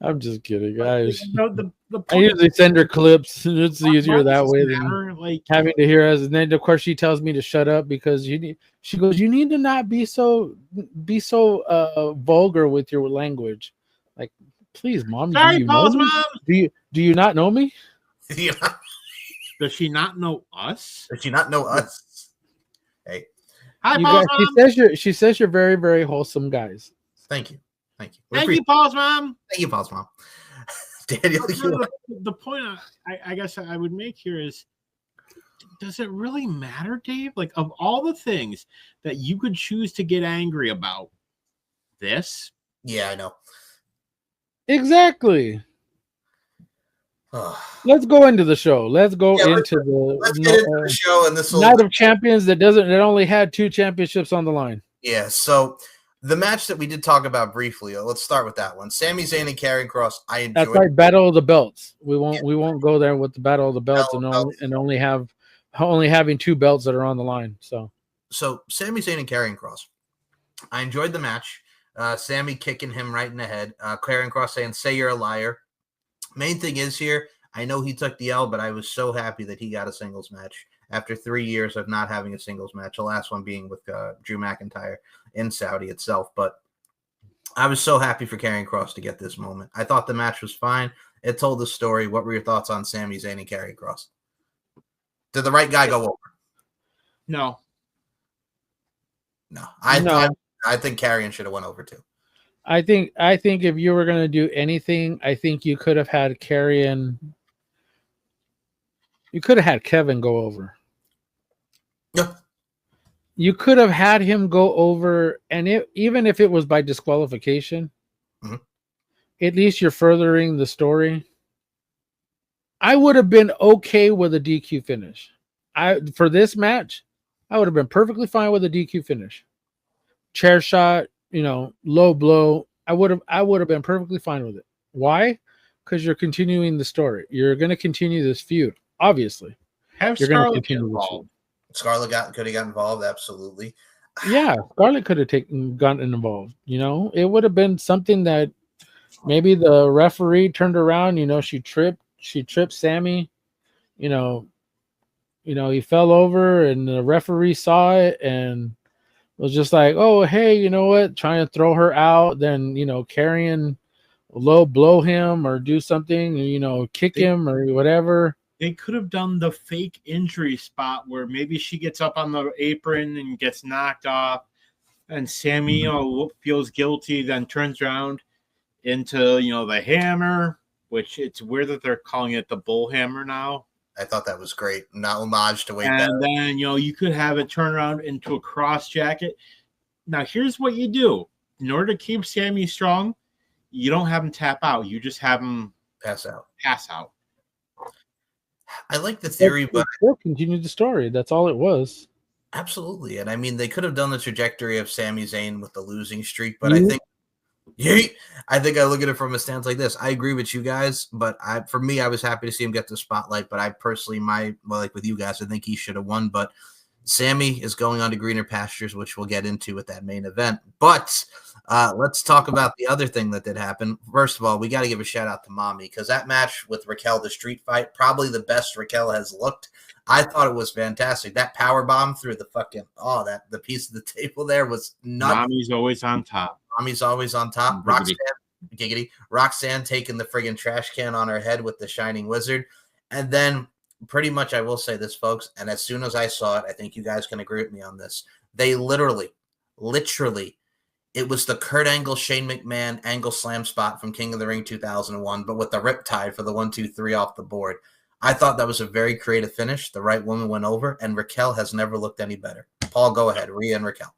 I'm just kidding, guys. The I usually send her clips. It's easier that way than having to hear us. And then, of course, she tells me to shut up because she goes, "You need to not be so vulgar with your language." Like, please, Mom. Sorry, Paul's mom. Do you not know me? Does she not know us? Does she not know us? Hey, hi, Paul's mom. She says you're very, very wholesome guys. Thank you. Thank you, Paul's mom. Thank you, Paul's mom. Daniel, the point I guess I would make here is, does it really matter, Dave? Like, of all the things that you could choose to get angry about, this. Yeah, I know. Exactly. Let's go into the show. Let's go let's into the get into the show, and this will Night of Champions that only had 2 championships on the line. Yeah, so the match that we did talk about briefly, let's start with that one. Sami Zayn and Karrion Kross, I enjoyed. That's like Battle of the Belts. We won't go there with the Battle of the Belts only having 2 belts that are on the line. So Sami Zayn and Karrion Kross, I enjoyed the match. Sami kicking him right in the head. Karrion Kross saying, "Say you're a liar." Main thing is here, I know he took the L, but I was so happy that he got a singles match after 3 years of not having a singles match. The last one being with Drew McIntyre in Saudi itself. But I was so happy for Karrion Kross to get this moment. I thought the match was fine. It told the story. What were your thoughts on Sami Zayn and Karrion Kross? Did the right guy go over? No. No. I think Karrion should have went over too. I think if you were going to do anything, I think you could have had Karrion. You could have had Kevin go over. Yeah. You could have had him go over, and even if it was by disqualification, at least you're furthering the story. I would have been okay with a DQ finish. For this match, I would have been perfectly fine with a DQ finish. Chair shot, low blow. I would have been perfectly fine with it. Why? Because you're continuing the story. You're going to continue this feud. Obviously, you're going to continue involved. Scarlett could have got involved. Absolutely. Yeah, Scarlett could have gotten involved. It would have been something that maybe the referee turned around. She tripped Sami. He fell over, and the referee saw it and was just like, "Oh, hey, you know what?" Trying to throw her out. Then Karrion low blow him or do something. Kick him or whatever. They could have done the fake injury spot where maybe she gets up on the apron and gets knocked off, and Sami, feels guilty, then turns around into, the hammer, which it's weird that they're calling it the bull hammer now. I thought that was great. Not homage to Wade. And then, you could have it turn around into a cross jacket. Now, here's what you do. In order to keep Sami strong, you don't have him tap out. You just have him pass out. I like the theory, but continue the story. That's all it was. Absolutely. And I mean, they could have done the trajectory of Sami Zayn with the losing streak, but I think I look at it from a stance like this. I agree with you guys, but for me, I was happy to see him get the spotlight, but I personally, like with you guys, I think he should have won, but Sami is going on to greener pastures, which we'll get into with that main event. But let's talk about the other thing that did happen. First of all, we got to give a shout out to Mommy, because that match with Raquel, the street fight, probably the best Raquel has looked. I thought it was fantastic. That power bomb through the the piece of the table there was nuts. Mommy's always on top. Roxanne taking the friggin' trash can on her head with the Shining Wizard. And then pretty much, I will say this, folks, and as soon as I saw it, I think you guys can agree with me on this. They literally, it was the Kurt Angle, Shane McMahon Angle Slam spot from King of the Ring 2001, but with the Riptide for the 1-2-3 off the board. I thought that was a very creative finish. The right woman went over, and Raquel has never looked any better. Paul, go ahead. Rhea and Raquel.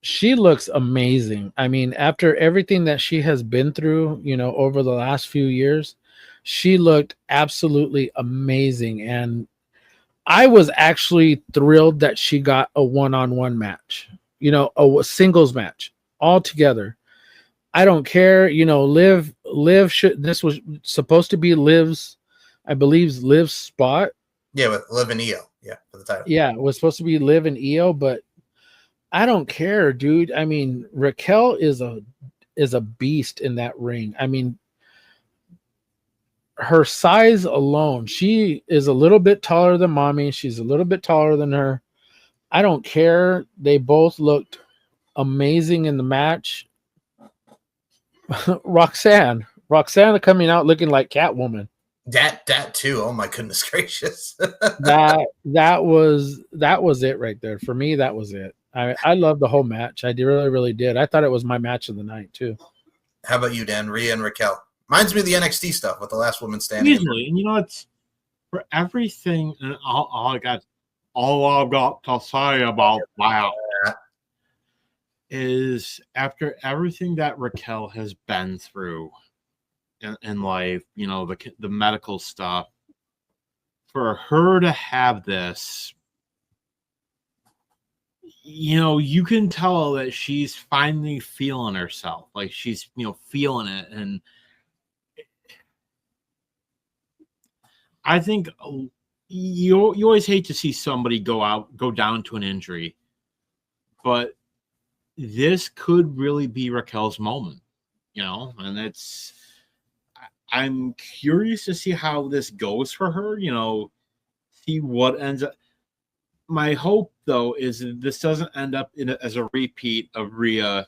She looks amazing. I mean, after everything that she has been through, over the last few years, she looked absolutely amazing. And I was actually thrilled that she got a one-on-one match, a singles match all together. I don't care. Liv this was supposed to be Liv's spot. Yeah, with Liv and Io. Yeah, for the title. Yeah, it was supposed to be Liv and Io, but I don't care, dude. I mean, Raquel is a beast in that ring. I mean, her size alone, she is a little bit taller than Mommy. She's a little bit taller than her. I don't care. They both looked amazing in the match. Roxanne coming out looking like Catwoman. That too. Oh my goodness gracious. that was it right there. For me, that was it. I loved the whole match. I really, really did. I thought it was my match of the night too. How about you, Dan? Rhea and Raquel. Reminds me of the NXT stuff with the last woman standing. Easily. And it's for everything. And all I've got to say about that is after everything that Raquel has been through in life, you know, the medical stuff, for her to have this, you know, you can tell that she's finally feeling herself. Like she's, you know, feeling it. And I think you always hate to see somebody go down to an injury, but this could really be Raquel's moment, you know, and I'm curious to see how this goes for her, you know, see what ends up. My hope, though, is that this doesn't end up as a repeat of Rhea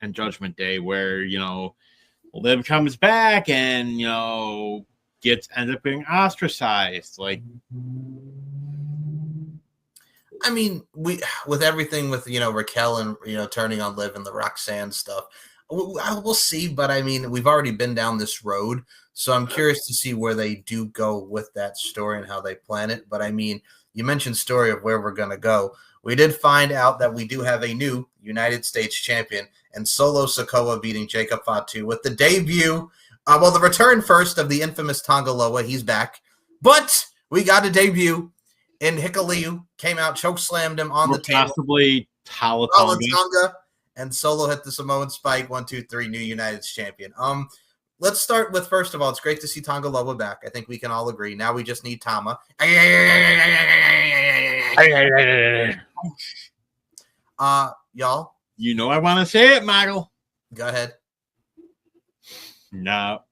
and Judgment Day, where, you know, Liv comes back and, you know, ends up being ostracized. Like, I mean, with everything with, you know, Raquel and, you know, turning on Liv and the Roxanne stuff, we'll see. But I mean, we've already been down this road, so I'm curious to see where they do go with that story and how they plan it. But I mean, you mentioned story of where we're going to go. We did find out that we do have a new United States champion, and Solo Sikoa beating Jacob Fatu with the debut, the return first of the infamous Tonga Loa. He's back. But we got a debut in Hikuleo, came out, chokeslammed him on the table. Possibly Tala Tonga, and Solo hit the Samoan spike. 1, 2, 3, new United States champion. Let's start with, first of all, it's great to see Tonga Loa back. I think we can all agree. Now we just need Tama. Y'all. You know I want to say it, Michael. Go ahead. No.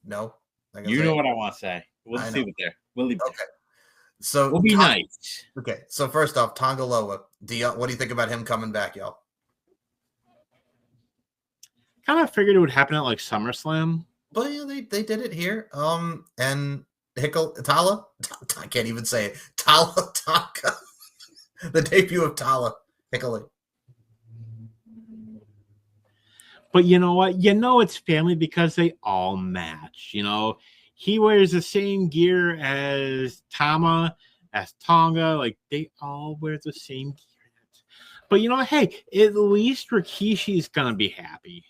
You know what I want to say. We'll leave it there. We'll leave it there. So we'll be nice. Okay. So first off, Tonga Loa. What do you think about him coming back, y'all? Kind of figured it would happen at like SummerSlam. But yeah, they did it here. And Tala, I can't even say it. Tala Tonga. The debut of Tala Hikuleo. But you know what? You know it's family because they all match. You know, he wears the same gear as Tama, as Tonga. Like, they all wear the same gear. But you know, hey, at least Rikishi's gonna be happy.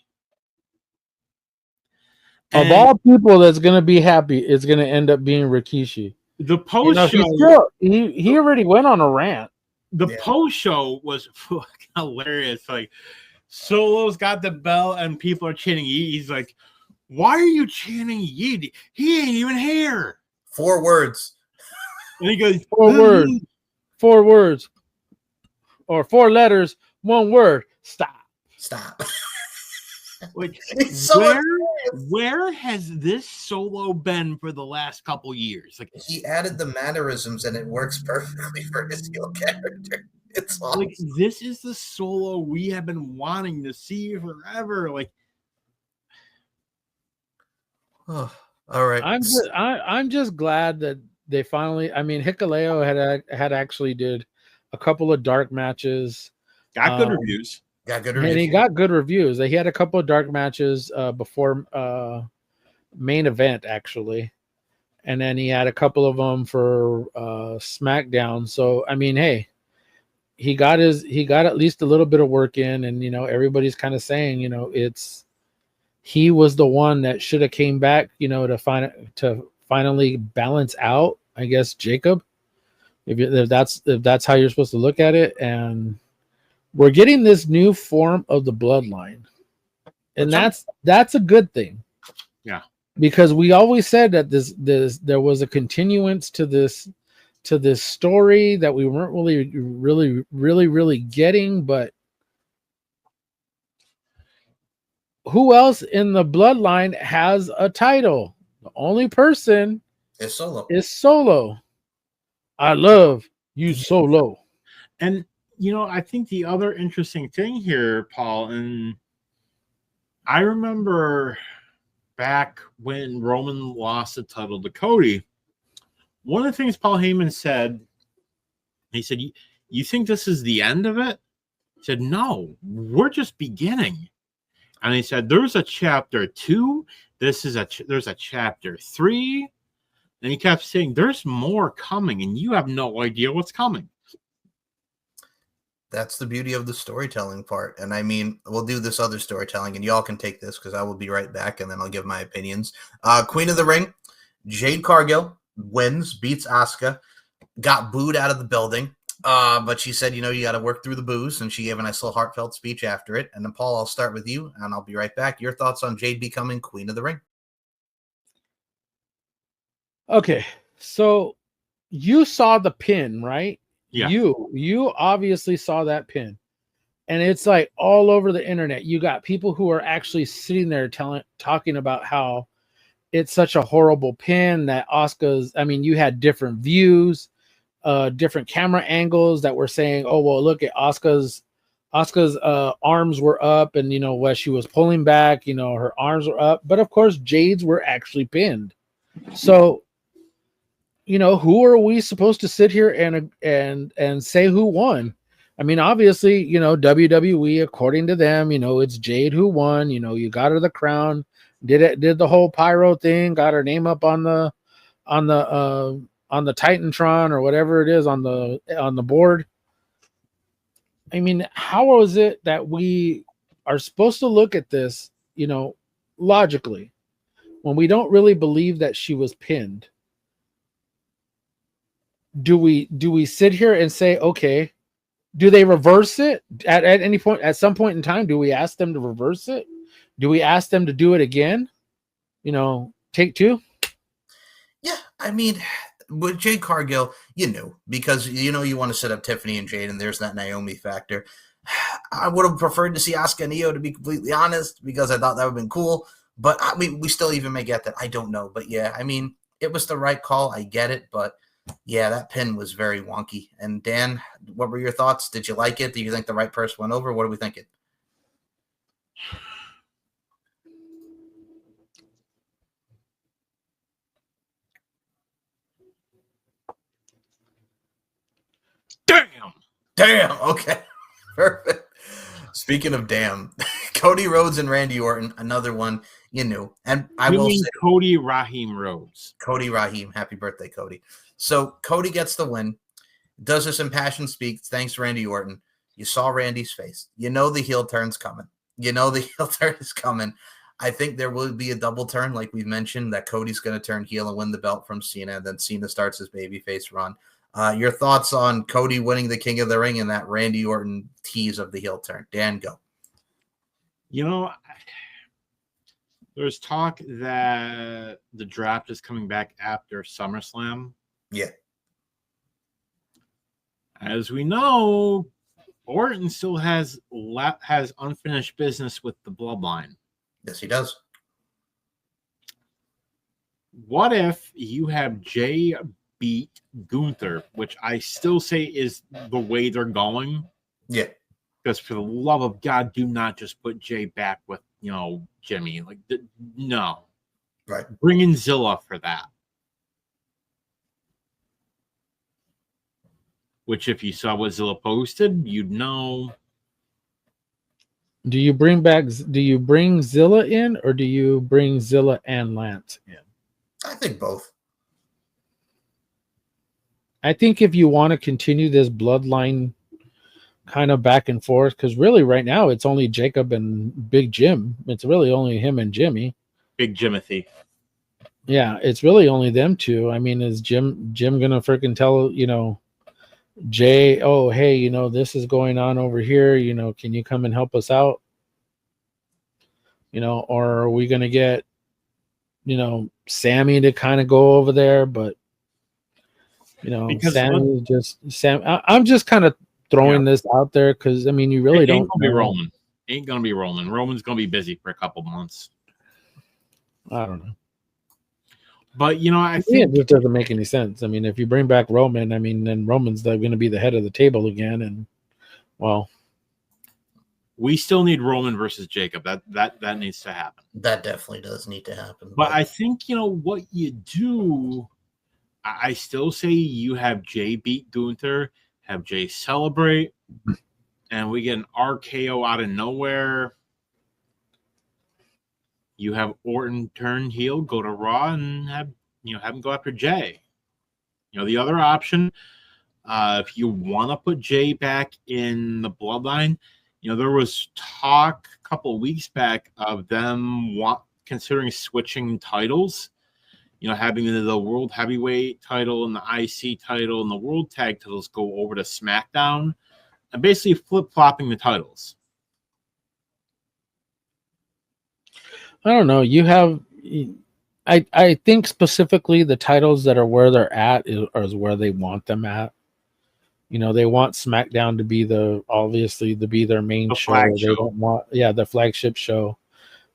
Of all people that's going to be happy, it's going to end up being Rikishi. The post show, he already went on a rant. The post show was hilarious. Like, Solo's got the bell and people are chanting Yee. He's like, "Why are you chanting Yee? He ain't even here." 4 words. And he goes, 4 words. 4 words. Or 4 letters, 1 word. Stop. Like, so where has this Solo been for the last couple years? Like, he added the mannerisms and it works perfectly for his heel character. It's awesome. Like, this is the Solo we have been wanting to see forever. Like, all right. I'm just glad that they finally. I mean, Hikuleo had actually did a couple of dark matches. Got good reviews. And he got good reviews. He had a couple of dark matches before main event, actually. And then he had a couple of them for SmackDown. So, I mean, hey, he got at least a little bit of work in. And, you know, everybody's kind of saying, you know, he was the one that should have came back, you know, to finally balance out, I guess, Jacob. If that's how you're supposed to look at it. And we're getting this new form of the bloodline, and that's a good thing. Yeah, because we always said that there was a continuance to this story that we weren't really getting. But who else in the bloodline has a title? The only person is Solo. I love you, Solo. And you know, I think the other interesting thing here, Paul, and I remember back when Roman lost the title to Cody, one of the things Paul Heyman said, he said, "You think this is the end of it?" He said, "No, we're just beginning." And he said, "There's a chapter 2. There's a chapter 3." And he kept saying, "There's more coming, and you have no idea what's coming." That's the beauty of the storytelling part. And I mean, we'll do this other storytelling, and y'all can take this because I will be right back, and then I'll give my opinions. Queen of the Ring, Jade Cargill wins, beats Asuka, got booed out of the building. But she said, you got to work through the boos, and she gave a nice little heartfelt speech after it. And then, Paul, I'll start with you, and I'll be right back. Your thoughts on Jade becoming Queen of the Ring? Okay, so you saw the pin, right? Yeah. You obviously saw that pin. And it's like all over the internet. You got people who are actually sitting there talking about how it's such a horrible pin that Asuka's, I mean, you had different views, different camera angles that were saying, oh, well, look at Asuka's arms were up, and when she was pulling back, her arms were up. But of course, Jade's were actually pinned. So who are we supposed to sit here and say who won? I mean, obviously, WWE, according to them, it's Jade who won. You got her the crown, did the whole pyro thing, got her name up on the Titantron or whatever it is on the board. I mean, how is it that we are supposed to look at this, logically, when we don't really believe that she was pinned? Do we sit here and say, okay, do they reverse it at any point, at some point in time? Do we ask them to reverse it? Do we ask them to do it again? Take two? Yeah, I mean, with Jade Cargill, because you want to set up Tiffany and Jade, and there's that Naomi factor. I would have preferred to see Asuka and Io, to be completely honest, because I thought that would have been cool. But I mean, we still even may get that. I don't know. But yeah, I mean, it was the right call. I get it. But yeah, that pin was very wonky. And Dan, what were your thoughts? Did you like it? Do you think the right person went over? What are we thinking? Damn. Okay. Perfect. Speaking of damn, Cody Rhodes and Randy Orton, another one, and I will say Cody Raheem Rhodes. Cody Raheem, happy birthday, Cody. So Cody gets the win, does this impassioned speech thanks to Randy Orton. You saw Randy's face. The heel turn's coming. The heel turn is coming. I think there will be a double turn, like we've mentioned, that Cody's going to turn heel and win the belt from Cena, and then Cena starts his babyface run. Your thoughts on Cody winning the King of the Ring and that Randy Orton tease of the heel turn? Dan, go. There's talk that the draft is coming back after SummerSlam. Yeah. As we know, Orton still has unfinished business with the Bloodline. Yes, he does. What if you have Jay beat Gunther, which I still say is the way they're going? Yeah. Because for the love of God, do not just put Jay back with, Jimmy. No. Right. Bring in Zilla for that. Which, if you saw what Zilla posted, you'd know. Do you bring Zilla in, or do you bring Zilla and Lance in? I think both. I think if you want to continue this bloodline kind of back and forth, because really right now it's only Jacob and Big Jim. It's really only him and Jimmy. Big Jimothy. Yeah, it's really only them two. I mean, is Jim gonna freaking tell Jay, oh hey, this is going on over here, can you come and help us out? Or are we gonna get Sammy to kind of go over there? But Because I'm just kind of throwing this out there because I mean, you really don't gonna be Roman. Ain't gonna be Roman. Roman's gonna be busy for a couple months. I don't know. But I think it just doesn't make any sense. I mean, if you bring back Roman, I mean, then Roman's going to be the head of the table again, and we still need Roman versus Jacob. That needs to happen. That definitely does need to happen. But I think what you do. I still say you have Jay beat Gunther, have Jay celebrate, and we get an RKO out of nowhere. You have Orton turn heel, go to Raw, and have him go after Jay. The other option, If you want to put Jay back in the bloodline, there was talk a couple of weeks back of them considering switching titles. Having the world heavyweight title and the IC title and the world tag titles go over to SmackDown and basically flip-flopping the titles. I don't know. I think specifically the titles that are where they're at is where they want them at. They want SmackDown to be their main show. They don't want, the flagship show.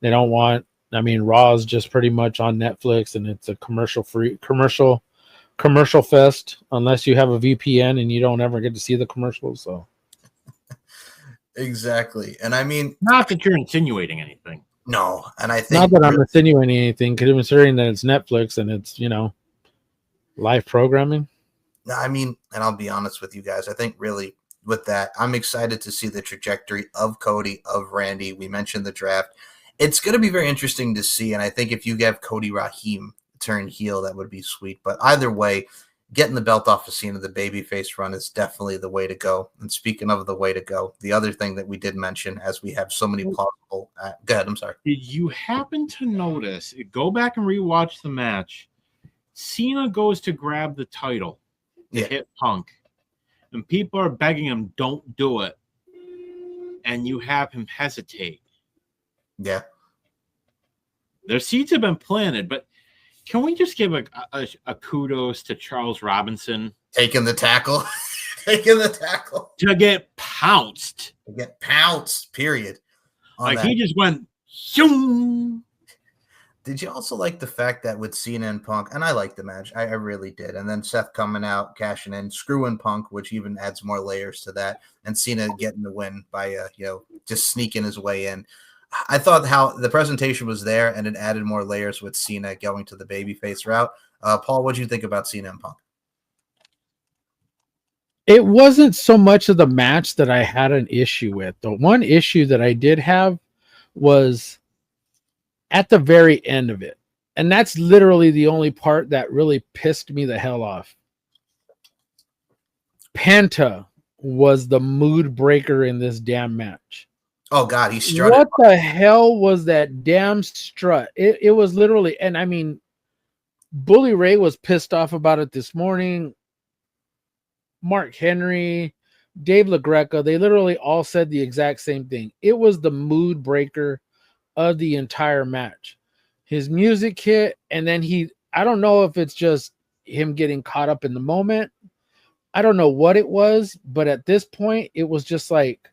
They don't want. Raw's just pretty much on Netflix, and it's a commercial fest unless you have a VPN and you don't ever get to see the commercials. So exactly, and not that you're insinuating anything. No, and I think not that I'm insinuating anything, considering that it's Netflix and it's live programming. And I'll be honest with you guys. I think really with that, I'm excited to see the trajectory of Cody, of Randy. We mentioned the draft. It's going to be very interesting to see, and I think if you have Cody Rahim turn heel, that would be sweet. But either way, getting the belt off of Cena, the babyface run, is definitely the way to go. And speaking of the way to go, the other thing that we did mention, as we have so many plausible go ahead, I'm sorry. Did you happen to notice, go back and rewatch the match, Cena goes to grab the title to hit Punk, and people are begging him, don't do it. And you have him hesitate. Yeah. Their seeds have been planted, but can we just give a kudos to Charles Robinson? Taking the tackle. Taking the tackle. To get pounced. Period. He just went, shoom. Did you also like the fact that with Cena and Punk, and I liked the match, I really did, and then Seth coming out, cashing in, screwing Punk, which even adds more layers to that, and Cena getting the win by, just sneaking his way in. I thought how the presentation was there, and it added more layers with Cena going to the babyface route. Paul, what did you think about Cena and Punk? It wasn't so much of the match that I had an issue with. The one issue that I did have was at the very end of it. And that's literally the only part that really pissed me the hell off. Penta was the mood breaker in this damn match. Oh, God, he strutted. What the hell was that damn strut? It was literally, and Bully Ray was pissed off about it this morning. Mark Henry, Dave LaGreca, they literally all said the exact same thing. It was the mood breaker of the entire match. His music hit, and then I don't know if it's just him getting caught up in the moment. I don't know what it was, but at this point, it was just like,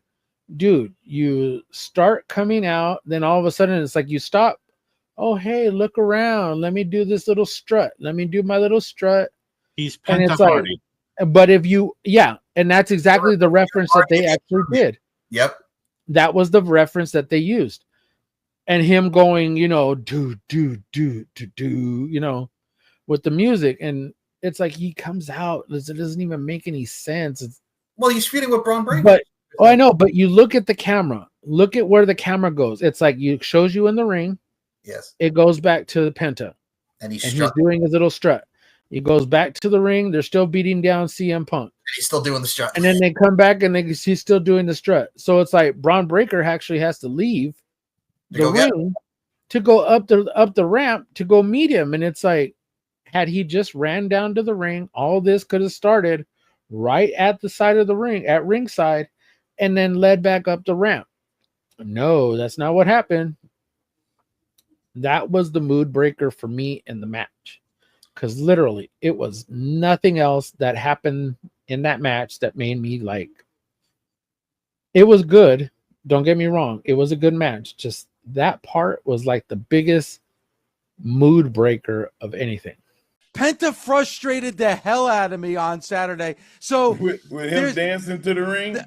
dude, you start coming out, then all of a sudden it's like you stop. Oh, hey, look around. Let me do this little strut. Let me do my little strut. He's Penta Hardy. But and that's exactly the reference that they actually did. Yep. That was the reference that they used. And him going, do, with the music. And it's like he comes out. It doesn't even make any sense. Well, he's feuding with Braun Breaker. But I know, but you look at the camera. Look at where the camera goes. It's like it shows you in the ring. Yes. It goes back to the Penta. And he's doing his little strut. He goes back to the ring. They're still beating down CM Punk. He's still doing the strut. And then they come back and he's still doing the strut. So it's like Braun Breaker actually has to leave the ring to go up the ramp to go meet him. And it's like, had he just ran down to the ring, all this could have started right at the side of the ring, at ringside, and then led back up the ramp. No, that's not what happened. That was the mood breaker for me in the match. Because literally, it was nothing else that happened in that match that made me like. It was good. Don't get me wrong. It was a good match. Just that part was like the biggest mood breaker of anything. Penta frustrated the hell out of me on Saturday. So with him dancing to the ring.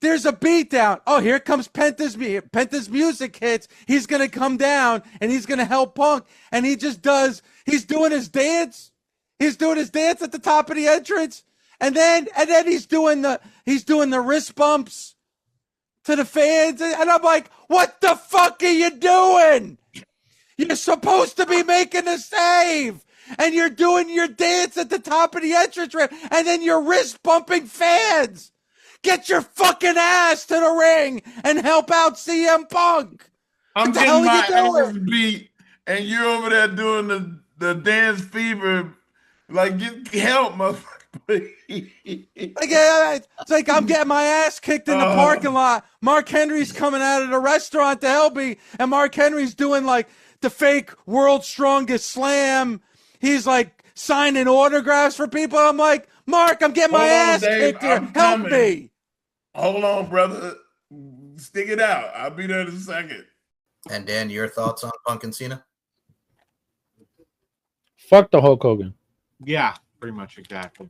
There's a beatdown. Oh, here comes Penta's music hits. He's gonna come down and he's gonna help Punk, and he just does. He's doing his dance. He's doing his dance at the top of the entrance, and then he's doing the wrist bumps to the fans, and I'm like, what the fuck are you doing? You're supposed to be making a save. and you're doing your dance at the top of the entrance ramp, and then you're wrist bumping fans. Get your fucking ass to the ring and help out CM Punk. I'm What the hell getting are you my doing? ass beat, and you're over there doing the dance fever. Like, get help, motherfucker. Like, it's like I'm getting my ass kicked in the parking lot. Mark Henry's coming out of the restaurant to help me, and Mark Henry's doing like the fake World's Strongest Slam. He's like signing autographs for people. I'm like, Mark, I'm getting my Hold on, ass Dave, kicked here. I'm Help coming. me. Hold on, brother. Stick it out. I'll be there in a second. And Dan, your thoughts on Punk and Cena? Fuck the Hulk Hogan. Yeah, pretty much exactly.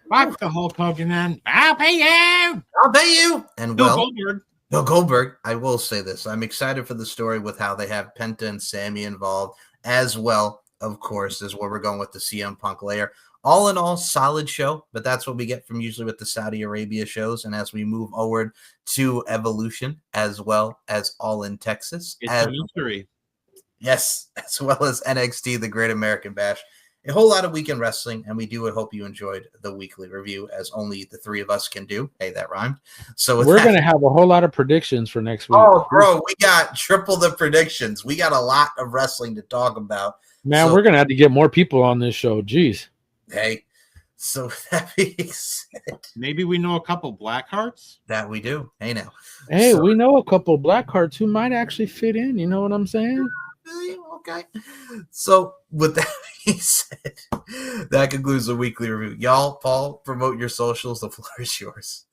Fuck the Hulk Hogan, then. I'll pay you. I'll pay you. And Bill well, Goldberg. Bill Goldberg, I will say this. I'm excited for the story with how they have Penta and Sammy involved, as well, of course, is where we're going with the CM Punk layer. All in all, solid show, but that's what we get from usually with the Saudi Arabia shows. And as we move forward to Evolution, as well as All in Texas. It's a mystery. Yes, as well as NXT, the Great American Bash. A whole lot of weekend wrestling, and we do hope you enjoyed the weekly review, as only the three of us can do. Hey, that rhymed. So with We're that, going to have a whole lot of predictions for next week. oh, bro, we got triple the predictions. We got a lot of wrestling to talk about. Man, So- we're going to have to get more people on this show. Jeez. Hey, so with that being said, Maybe we know a couple black hearts. that we do. Hey, now. Hey, So- we know a couple black hearts who might actually fit in. You know what I'm saying? Okay. So with that being said, that concludes the weekly review. Y'all, Paul, promote your socials. The floor is yours.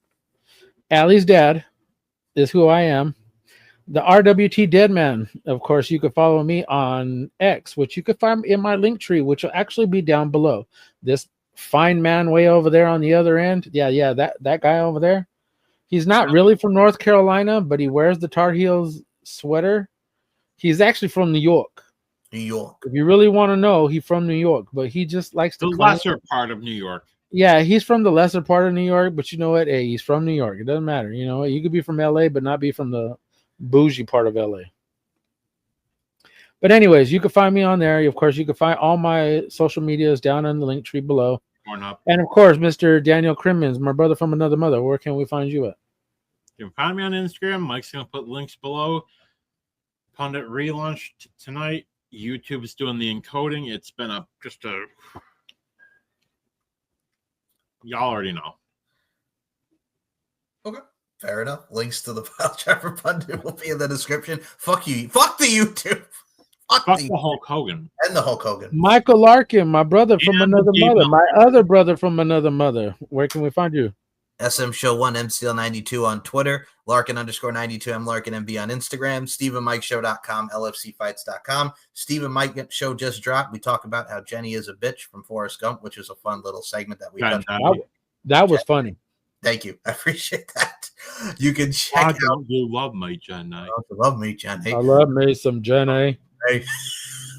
Allie's dad is who I am. The RWT Deadman. Of course, you can follow me on X, which you can find in my link tree, which will actually be down below. This fine man way over there on the other end. Yeah, that guy over there. He's not really from North Carolina, but he wears the Tar Heels sweater. He's actually from New York. New York. If you really want to know, he's from New York, but he just likes to The claim- lesser part of New York. Yeah, he's from the lesser part of New York, but you know what? Hey, he's from New York. It doesn't matter. You know what? You could be from LA, but not be from the bougie part of LA. But anyways, you can find me on there. Of course, you can find all my social medias down in the link tree below. Pornhub. And of course, Mr. Daniel Crimmins, my brother from another mother. Where can we find you at? You can find me on Instagram. Mike's going to put links below. Pundit relaunched tonight. YouTube's doing the encoding. It's been y'all already know. Okay. Fair enough. Links to the Pile Driver Pundit will be in the description. Fuck you. Fuck the YouTube. Fuck the the Hulk Hogan. And the Hulk Hogan. Michael Larkin, my brother from And another Diva. mother. My other brother from another mother. Where can we find you? SM Show 1 MCL92 on Twitter, Larkin_92 M Larkin MB on Instagram, StephenMikeShow.com, LFCfights.com. Stephen Mike Show just dropped. We talk about how Jenny is a bitch from Forrest Gump, which is a fun little segment that we touched on. That was funny. Thank you. I appreciate that. You can check Why out. don't you love me, Jenny? Love me, Jenny. I love me some Jenny. Hey.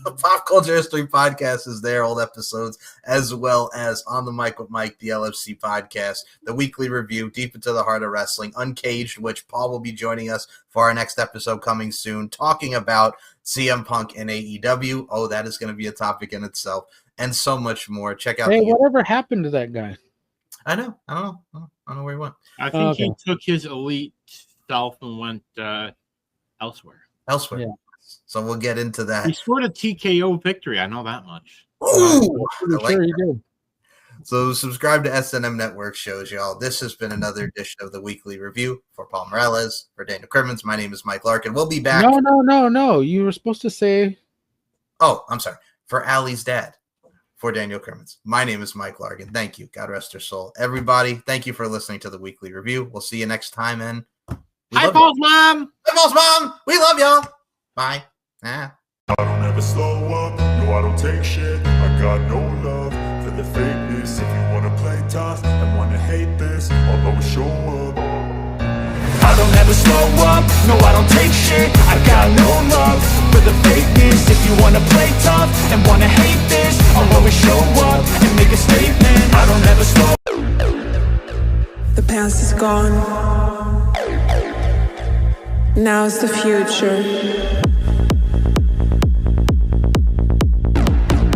The Pop Culture History Podcast is there, old episodes, as well as On the Mic with Mike, the LFC podcast, the weekly review, Deep into the Heart of Wrestling, Uncaged, which Paul will be joining us for our next episode coming soon, talking about CM Punk and AEW. Oh, that is going to be a topic in itself, and so much more. Check out. Hey, whatever happened to that guy? I don't know where he went. I think he Okay. took his elite self and went elsewhere. Yeah. So we'll get into that. He scored a TKO victory. I know that much. Ooh, Pretty I like sure he that. did. So subscribe to SNM Network shows, y'all. This has been another edition of the Weekly Review. For Paul Morales, for Daniel Crimmins, my name is Mike Larkin. We'll be back. No. You were supposed to say. Oh, I'm sorry. For Allie's dad, for Daniel Crimmins, my name is Mike Larkin. Thank you. God rest her soul. Everybody, thank you for listening to the Weekly Review. We'll see you next time. And Hi, Paul's mom. Hi, Paul's mom. We love y'all. Bye. I don't ever slow up, no I don't take shit. I got no love for the fakeness. If you wanna play tough and wanna hate this, I'll always show up. I don't ever slow up, no I don't take shit. I got no love for the fakeness. If you wanna play tough and wanna hate this, I'll always show up and make a statement. I don't ever slow up. The past is gone. Now's the future.